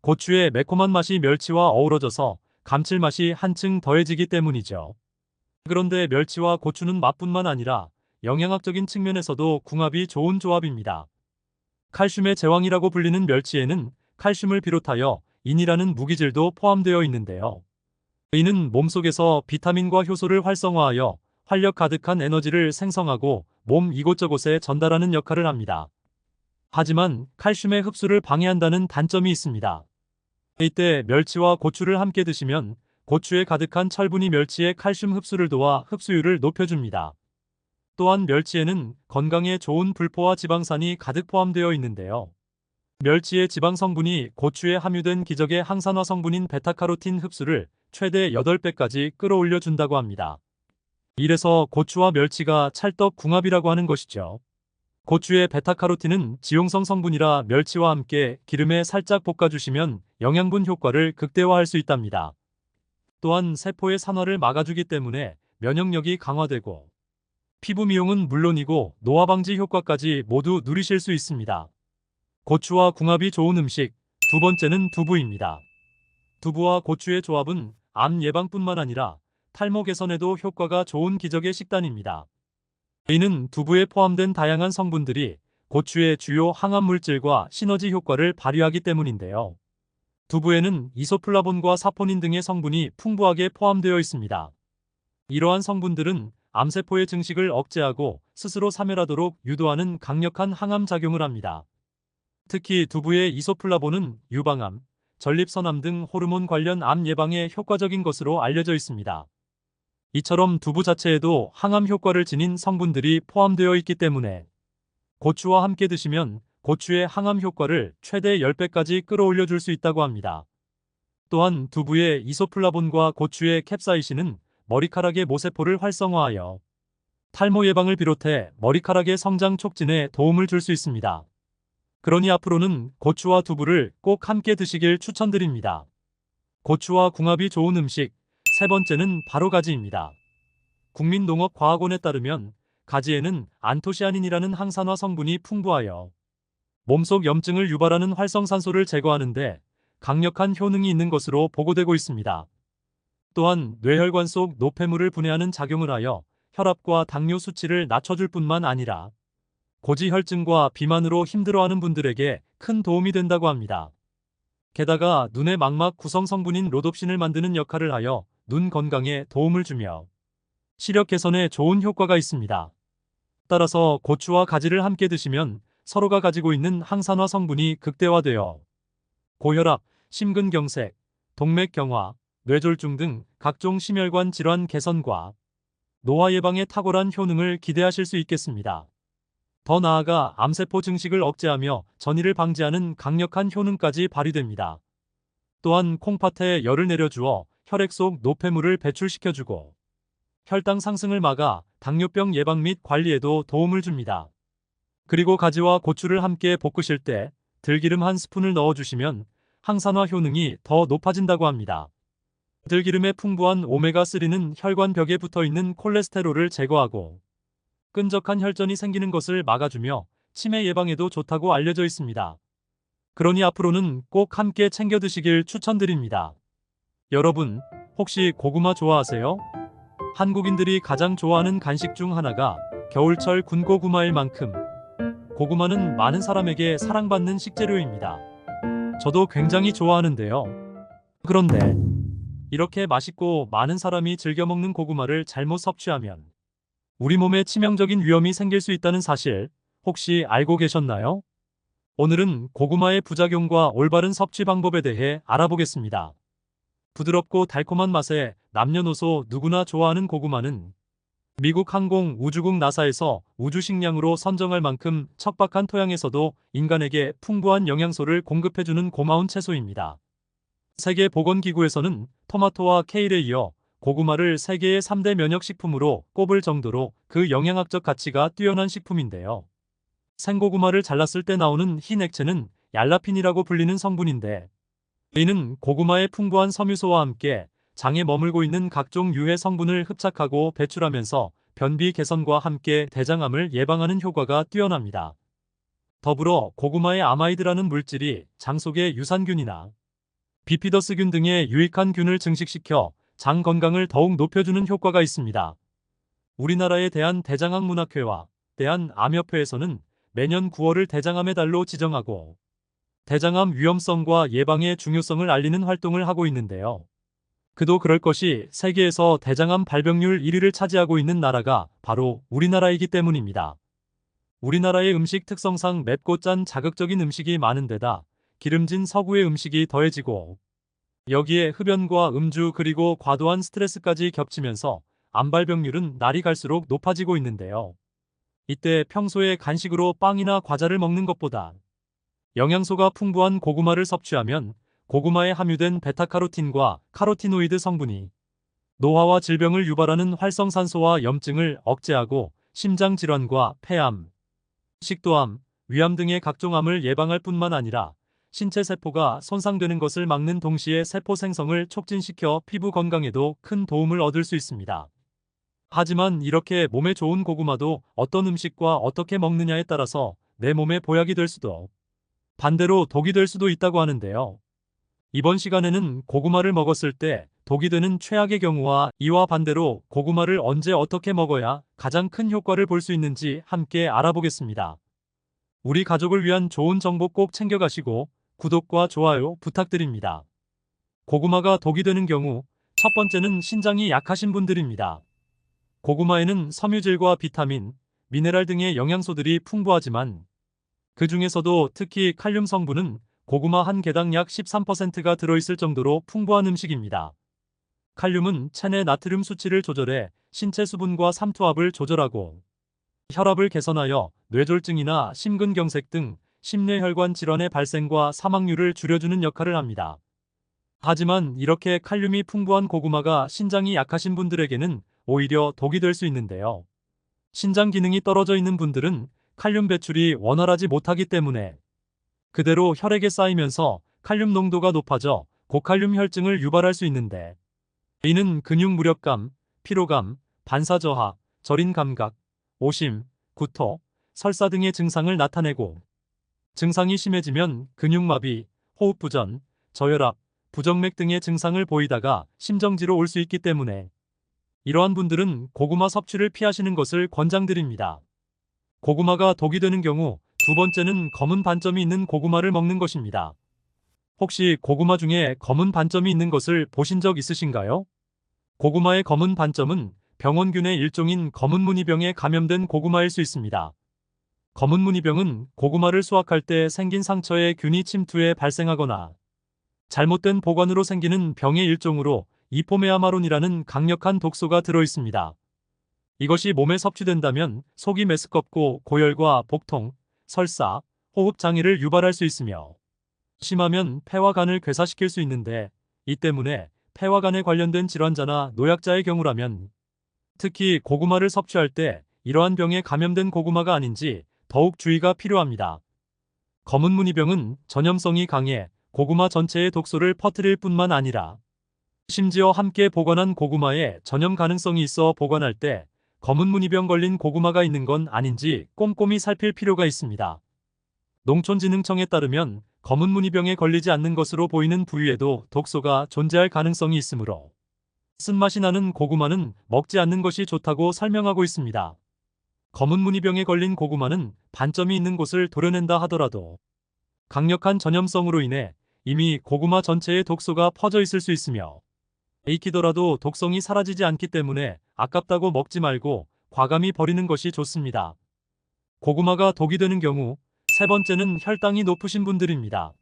고추의 매콤한 맛이 멸치와 어우러져서 감칠맛이 한층 더해지기 때문이죠. 그런데 멸치와 고추는 맛뿐만 아니라 영양학적인 측면에서도 궁합이 좋은 조합입니다. 칼슘의 제왕이라고 불리는 멸치에는 칼슘을 비롯하여 인이라는 무기질도 포함되어 있는데요. 이는 몸속에서 비타민과 효소를 활성화하여 활력 가득한 에너지를 생성하고 몸 이곳저곳에 전달하는 역할을 합니다. 하지만 칼슘의 흡수를 방해한다는 단점이 있습니다. 이때 멸치와 고추를 함께 드시면 고추에 가득한 철분이 멸치의 칼슘 흡수를 도와 흡수율을 높여줍니다. 또한 멸치에는 건강에 좋은 불포화 지방산이 가득 포함되어 있는데요. 멸치의 지방 성분이 고추에 함유된 기적의 항산화 성분인 베타카로틴 흡수를 최대 8배까지 끌어올려 준다고 합니다. 이래서 고추와 멸치가 찰떡궁합이라고 하는 것이죠. 고추의 베타카로틴은 지용성 성분이라 멸치와 함께 기름에 살짝 볶아주시면 영양분 효과를 극대화할 수 있답니다. 또한 세포의 산화를 막아주기 때문에 면역력이 강화되고 피부 미용은 물론이고 노화 방지 효과까지 모두 누리실 수 있습니다. 고추와 궁합이 좋은 음식, 두 번째는 두부입니다. 두부와 고추의 조합은 암 예방뿐만 아니라 탈모 개선에도 효과가 좋은 기적의 식단입니다. 이는 두부에 포함된 다양한 성분들이 고추의 주요 항암 물질과 시너지 효과를 발휘하기 때문인데요. 두부에는 이소플라본과 사포닌 등의 성분이 풍부하게 포함되어 있습니다. 이러한 성분들은 암세포의 증식을 억제하고 스스로 사멸하도록 유도하는 강력한 항암 작용을 합니다. 특히 두부의 이소플라본은 유방암, 전립선암 등 호르몬 관련 암 예방에 효과적인 것으로 알려져 있습니다. 이처럼 두부 자체에도 항암 효과를 지닌 성분들이 포함되어 있기 때문에 고추와 함께 드시면 고추의 항암 효과를 최대 10배까지 끌어올려 줄 수 있다고 합니다. 또한 두부의 이소플라본과 고추의 캡사이신은 머리카락의 모세포를 활성화하여 탈모 예방을 비롯해 머리카락의 성장 촉진에 도움을 줄 수 있습니다. 그러니 앞으로는 고추와 두부를 꼭 함께 드시길 추천드립니다. 고추와 궁합이 좋은 음식, 세 번째는 바로 가지입니다. 국민농업과학원에 따르면 가지에는 안토시아닌이라는 항산화 성분이 풍부하여 몸속 염증을 유발하는 활성산소를 제거하는 데 강력한 효능이 있는 것으로 보고되고 있습니다. 또한 뇌혈관 속 노폐물을 분해하는 작용을 하여 혈압과 당뇨 수치를 낮춰줄 뿐만 아니라 고지혈증과 비만으로 힘들어하는 분들에게 큰 도움이 된다고 합니다. 게다가 눈의 망막 구성 성분인 로놉신을 만드는 역할을 하여 눈 건강에 도움을 주며 시력 개선에 좋은 효과가 있습니다. 따라서 고추와 가지를 함께 드시면 서로가 가지고 있는 항산화 성분이 극대화되어 고혈압, 심근경색, 동맥경화, 뇌졸중 등 각종 심혈관 질환 개선과 노화 예방에 탁월한 효능을 기대하실 수 있겠습니다. 더 나아가 암세포 증식을 억제하며 전이를 방지하는 강력한 효능까지 발휘됩니다. 또한 콩팥에 열을 내려주어 혈액 속 노폐물을 배출시켜주고 혈당 상승을 막아 당뇨병 예방 및 관리에도 도움을 줍니다. 그리고 가지와 고추를 함께 볶으실 때 들기름 한 스푼을 넣어주시면 항산화 효능이 더 높아진다고 합니다. 들기름의 풍부한 오메가3는 혈관 벽에 붙어있는 콜레스테롤을 제거하고 끈적한 혈전이 생기는 것을 막아주며 치매 예방에도 좋다고 알려져 있습니다. 그러니 앞으로는 꼭 함께 챙겨 드시길 추천드립니다. 여러분, 혹시 고구마 좋아하세요? 한국인들이 가장 좋아하는 간식 중 하나가 겨울철 군고구마일 만큼 고구마는 많은 사람에게 사랑받는 식재료입니다. 저도 굉장히 좋아하는데요. 그런데 이렇게 맛있고 많은 사람이 즐겨 먹는 고구마를 잘못 섭취하면 우리 몸에 치명적인 위험이 생길 수 있다는 사실 혹시 알고 계셨나요? 오늘은 고구마의 부작용과 올바른 섭취 방법에 대해 알아보겠습니다. 부드럽고 달콤한 맛에 남녀노소 누구나 좋아하는 고구마는 미국 항공우주국 나사에서 우주식량으로 선정할 만큼 척박한 토양에서도 인간에게 풍부한 영양소를 공급해주는 고마운 채소입니다. 세계보건기구에서는 토마토와 케일에 이어 고구마를 세계의 3대 면역식품으로 꼽을 정도로 그 영양학적 가치가 뛰어난 식품인데요. 생고구마를 잘랐을 때 나오는 흰 액체는 얄라핀이라고 불리는 성분인데 이는 고구마의 풍부한 섬유소와 함께 장에 머물고 있는 각종 유해 성분을 흡착하고 배출하면서 변비 개선과 함께 대장암을 예방하는 효과가 뛰어납니다. 더불어 고구마의 아마이드라는 물질이 장 속의 유산균이나 비피더스균 등의 유익한 균을 증식시켜 장 건강을 더욱 높여주는 효과가 있습니다. 우리나라의 대한대장암문학회와 대한암협회에서는 매년 9월을 대장암의 달로 지정하고 대장암 위험성과 예방의 중요성을 알리는 활동을 하고 있는데요. 그도 그럴 것이 세계에서 대장암 발병률 1위를 차지하고 있는 나라가 바로 우리나라이기 때문입니다. 우리나라의 음식 특성상 맵고 짠 자극적인 음식이 많은 데다 기름진 서구의 음식이 더해지고 여기에 흡연과 음주 그리고 과도한 스트레스까지 겹치면서 암발병률은 날이 갈수록 높아지고 있는데요. 이때 평소에 간식으로 빵이나 과자를 먹는 것보다 영양소가 풍부한 고구마를 섭취하면 고구마에 함유된 베타카로틴과 카로티노이드 성분이 노화와 질병을 유발하는 활성산소와 염증을 억제하고 심장질환과 폐암, 식도암, 위암 등의 각종 암을 예방할 뿐만 아니라 신체 세포가 손상되는 것을 막는 동시에 세포 생성을 촉진시켜 피부 건강에도 큰 도움을 얻을 수 있습니다. 하지만 이렇게 몸에 좋은 고구마도 어떤 음식과 어떻게 먹느냐에 따라서 내 몸에 보약이 될 수도 반대로 독이 될 수도 있다고 하는데요. 이번 시간에는 고구마를 먹었을 때 독이 되는 최악의 경우와 이와 반대로 고구마를 언제 어떻게 먹어야 가장 큰 효과를 볼 수 있는지 함께 알아보겠습니다. 우리 가족을 위한 좋은 정보 꼭 챙겨가시고 구독과 좋아요 부탁드립니다. 고구마가 독이 되는 경우 첫 번째는 신장이 약하신 분들입니다. 고구마에는 섬유질과 비타민, 미네랄 등의 영양소들이 풍부하지만 그 중에서도 특히 칼륨 성분은 고구마 한 개당 약 13%가 들어있을 정도로 풍부한 음식입니다. 칼륨은 체내 나트륨 수치를 조절해 신체 수분과 삼투압을 조절하고 혈압을 개선하여 뇌졸중이나 심근경색 등 심뇌혈관 질환의 발생과 사망률을 줄여주는 역할을 합니다. 하지만 이렇게 칼륨이 풍부한 고구마가 신장이 약하신 분들에게는 오히려 독이 될 수 있는데요. 신장 기능이 떨어져 있는 분들은 칼륨 배출이 원활하지 못하기 때문에 그대로 혈액에 쌓이면서 칼륨 농도가 높아져 고칼륨 혈증을 유발할 수 있는데 이는 근육 무력감, 피로감, 반사저하, 저린 감각, 오심, 구토, 설사 등의 증상을 나타내고 증상이 심해지면 근육마비, 호흡부전, 저혈압, 부정맥 등의 증상을 보이다가 심정지로 올 수 있기 때문에 이러한 분들은 고구마 섭취를 피하시는 것을 권장드립니다. 고구마가 독이 되는 경우 두 번째는 검은 반점이 있는 고구마를 먹는 것입니다. 혹시 고구마 중에 검은 반점이 있는 것을 보신 적 있으신가요? 고구마의 검은 반점은 병원균의 일종인 검은무늬병에 감염된 고구마일 수 있습니다. 검은무늬병은 고구마를 수확할 때 생긴 상처에 균이 침투해 발생하거나 잘못된 보관으로 생기는 병의 일종으로 이포메아마론이라는 강력한 독소가 들어있습니다. 이것이 몸에 섭취된다면 속이 메스껍고 고열과 복통, 설사, 호흡 장애를 유발할 수 있으며 심하면 폐와 간을 괴사시킬 수 있는데 이 때문에 폐와 간에 관련된 질환자나 노약자의 경우라면 특히 고구마를 섭취할 때 이러한 병에 감염된 고구마가 아닌지 더욱 주의가 필요합니다. 검은무늬병은 전염성이 강해 고구마 전체의 독소를 퍼뜨릴 뿐만 아니라 심지어 함께 보관한 고구마에 전염 가능성이 있어 보관할 때 검은무늬병 걸린 고구마가 있는 건 아닌지 꼼꼼히 살필 필요가 있습니다. 농촌진흥청에 따르면 검은무늬병에 걸리지 않는 것으로 보이는 부위에도 독소가 존재할 가능성이 있으므로 쓴맛이 나는 고구마는 먹지 않는 것이 좋다고 설명하고 있습니다. 검은무늬병에 걸린 고구마는 반점이 있는 곳을 도려낸다 하더라도 강력한 전염성으로 인해 이미 고구마 전체에 독소가 퍼져 있을 수 있으며 익히더라도 독성이 사라지지 않기 때문에 아깝다고 먹지 말고 과감히 버리는 것이 좋습니다. 고구마가 독이 되는 경우 세 번째는 혈당이 높으신 분들입니다.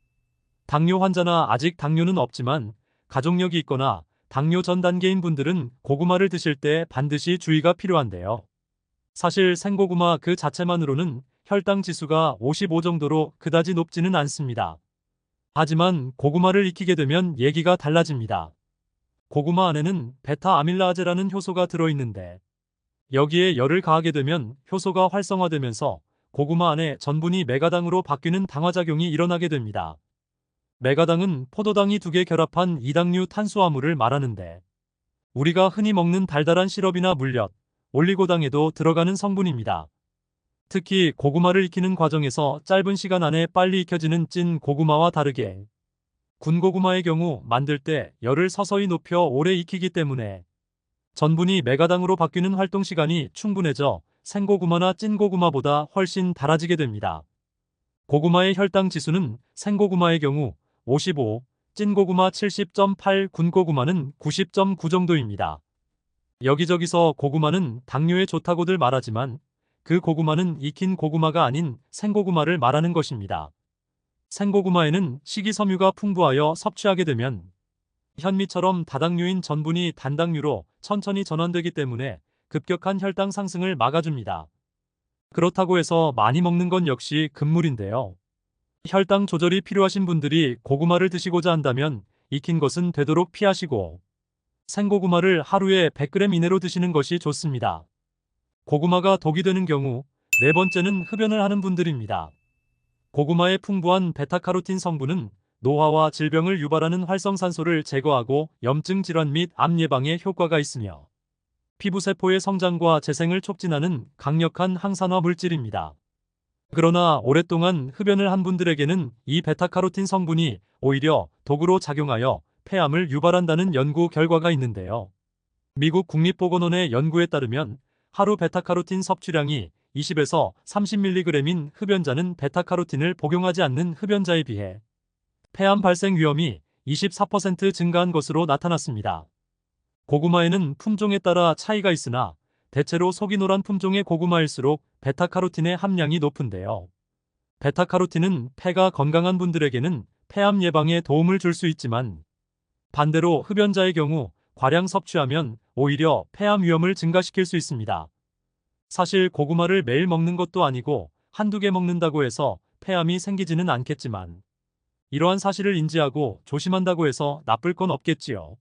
당뇨 환자나 아직 당뇨는 없지만 가족력이 있거나 당뇨 전 단계인 분들은 고구마를 드실 때 반드시 주의가 필요한데요. 사실 생고구마 그 자체만으로는 혈당 지수가 55 정도로 그다지 높지는 않습니다. 하지만 고구마를 익히게 되면 얘기가 달라집니다. 고구마 안에는 베타 아밀라아제라는 효소가 들어있는데 여기에 열을 가하게 되면 효소가 활성화되면서 고구마 안에 전분이 메가당으로 바뀌는 당화작용이 일어나게 됩니다. 메가당은 포도당이 두 개 결합한 이당류 탄수화물을 말하는데 우리가 흔히 먹는 달달한 시럽이나 물엿, 올리고당에도 들어가는 성분입니다. 특히 고구마를 익히는 과정에서 짧은 시간 안에 빨리 익혀지는 찐 고구마와 다르게 군고구마의 경우 만들 때 열을 서서히 높여 오래 익히기 때문에 전분이 메가당으로 바뀌는 활동 시간이 충분해져 생고구마나 찐고구마보다 훨씬 달아지게 됩니다. 고구마의 혈당 지수는 생고구마의 경우 55, 찐고구마 70.8, 군고구마는 90.9 정도입니다. 여기저기서 고구마는 당뇨에 좋다고들 말하지만 그 고구마는 익힌 고구마가 아닌 생고구마를 말하는 것입니다. 생고구마에는 식이섬유가 풍부하여 섭취하게 되면 현미처럼 다당류인 전분이 단당류로 천천히 전환되기 때문에 급격한 혈당 상승을 막아줍니다. 그렇다고 해서 많이 먹는 건 역시 금물인데요. 혈당 조절이 필요하신 분들이 고구마를 드시고자 한다면 익힌 것은 되도록 피하시고 생고구마를 하루에 100g 이내로 드시는 것이 좋습니다. 고구마가 독이 되는 경우 네 번째는 흡연을 하는 분들입니다. 고구마의 풍부한 베타카로틴 성분은 노화와 질병을 유발하는 활성산소를 제거하고 염증 질환 및 암 예방에 효과가 있으며 피부세포의 성장과 재생을 촉진하는 강력한 항산화 물질입니다. 그러나 오랫동안 흡연을 한 분들에게는 이 베타카로틴 성분이 오히려 독으로 작용하여 폐암을 유발한다는 연구 결과가 있는데요. 미국 국립보건원의 연구에 따르면 하루 베타카로틴 섭취량이 20에서 30mg인 흡연자는 베타카로틴을 복용하지 않는 흡연자에 비해 폐암 발생 위험이 24% 증가한 것으로 나타났습니다. 고구마에는 품종에 따라 차이가 있으나 대체로 속이 노란 품종의 고구마일수록 베타카로틴의 함량이 높은데요. 베타카로틴은 폐가 건강한 분들에게는 폐암 예방에 도움을 줄 수 있지만 반대로 흡연자의 경우 과량 섭취하면 오히려 폐암 위험을 증가시킬 수 있습니다. 사실 고구마를 매일 먹는 것도 아니고 한두 개 먹는다고 해서 폐암이 생기지는 않겠지만 이러한 사실을 인지하고 조심한다고 해서 나쁠 건 없겠지요.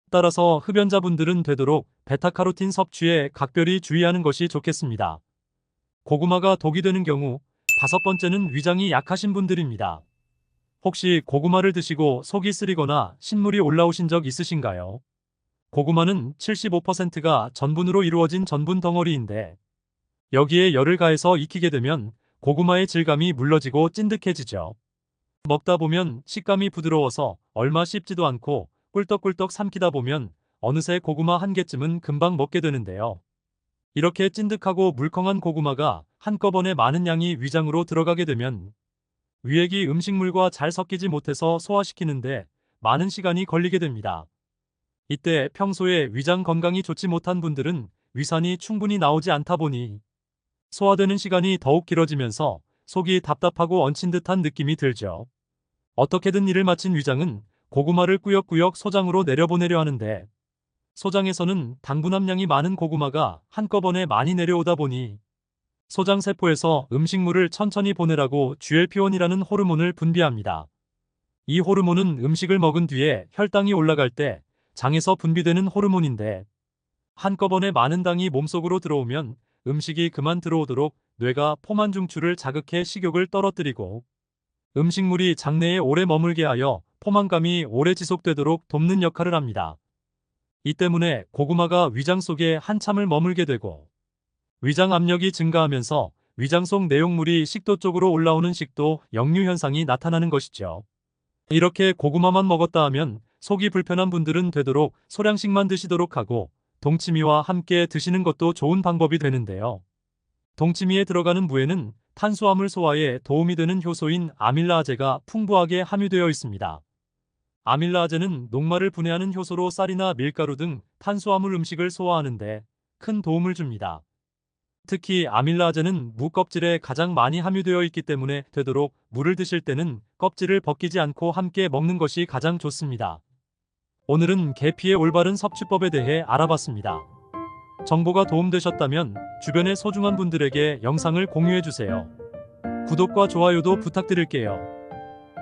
따라서 흡연자분들은 되도록 베타카로틴 섭취에 각별히 주의하는 것이 좋겠습니다. 고구마가 독이 되는 경우 다섯 번째는 위장이 약하신 분들입니다. 혹시 고구마를 드시고 속이 쓰리거나 신물이 올라오신 적 있으신가요? 고구마는 75%가 전분으로 이루어진 전분 덩어리인데 여기에 열을 가해서 익히게 되면 고구마의 질감이 물러지고 찐득해지죠. 먹다 보면 식감이 부드러워서 얼마 씹지도 않고 꿀떡꿀떡 삼키다 보면 어느새 고구마 한 개쯤은 금방 먹게 되는데요. 이렇게 찐득하고 물컹한 고구마가 한꺼번에 많은 양이 위장으로 들어가게 되면 위액이 음식물과 잘 섞이지 못해서 소화시키는데 많은 시간이 걸리게 됩니다. 이때 평소에 위장 건강이 좋지 못한 분들은 위산이 충분히 나오지 않다 보니 소화되는 시간이 더욱 길어지면서 속이 답답하고 얹힌 듯한 느낌이 들죠. 어떻게든 일을 마친 위장은 고구마를 꾸역꾸역 소장으로 내려보내려 하는데 소장에서는 당분 함량이 많은 고구마가 한꺼번에 많이 내려오다 보니 소장세포에서 음식물을 천천히 보내라고 GLP-1이라는 호르몬을 분비합니다. 이 호르몬은 음식을 먹은 뒤에 혈당이 올라갈 때 장에서 분비되는 호르몬인데 한꺼번에 많은 당이 몸속으로 들어오면 음식이 그만 들어오도록 뇌가 포만 중추를 자극해 식욕을 떨어뜨리고 음식물이 장내에 오래 머물게 하여 포만감이 오래 지속되도록 돕는 역할을 합니다. 이 때문에 고구마가 위장 속에 한참을 머물게 되고 위장 압력이 증가하면서 위장 속 내용물이 식도 쪽으로 올라오는 식도 역류 현상이 나타나는 것이죠. 이렇게 고구마만 먹었다 하면 속이 불편한 분들은 되도록 소량씩만 드시도록 하고 동치미와 함께 드시는 것도 좋은 방법이 되는데요. 동치미에 들어가는 무에는 탄수화물 소화에 도움이 되는 효소인 아밀라아제가 풍부하게 함유되어 있습니다. 아밀라아제는 녹말을 분해하는 효소로 쌀이나 밀가루 등 탄수화물 음식을 소화하는데 큰 도움을 줍니다. 특히 아밀라아제는 무 껍질에 가장 많이 함유되어 있기 때문에 되도록 무를 드실 때는 껍질을 벗기지 않고 함께 먹는 것이 가장 좋습니다. 오늘은 계피의 올바른 섭취법에 대해 알아봤습니다. 정보가 도움되셨다면 주변의 소중한 분들에게 영상을 공유해주세요. 구독과 좋아요도 부탁드릴게요.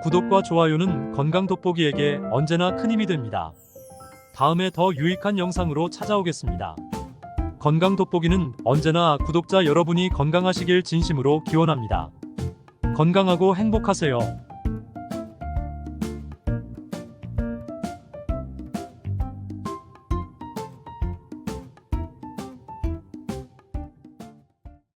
구독과 좋아요는 건강 돋보기에게 언제나 큰 힘이 됩니다. 다음에 더 유익한 영상으로 찾아오겠습니다. 건강 돋보기는 언제나 구독자 여러분이 건강하시길 진심으로 기원합니다. 건강하고 행복하세요.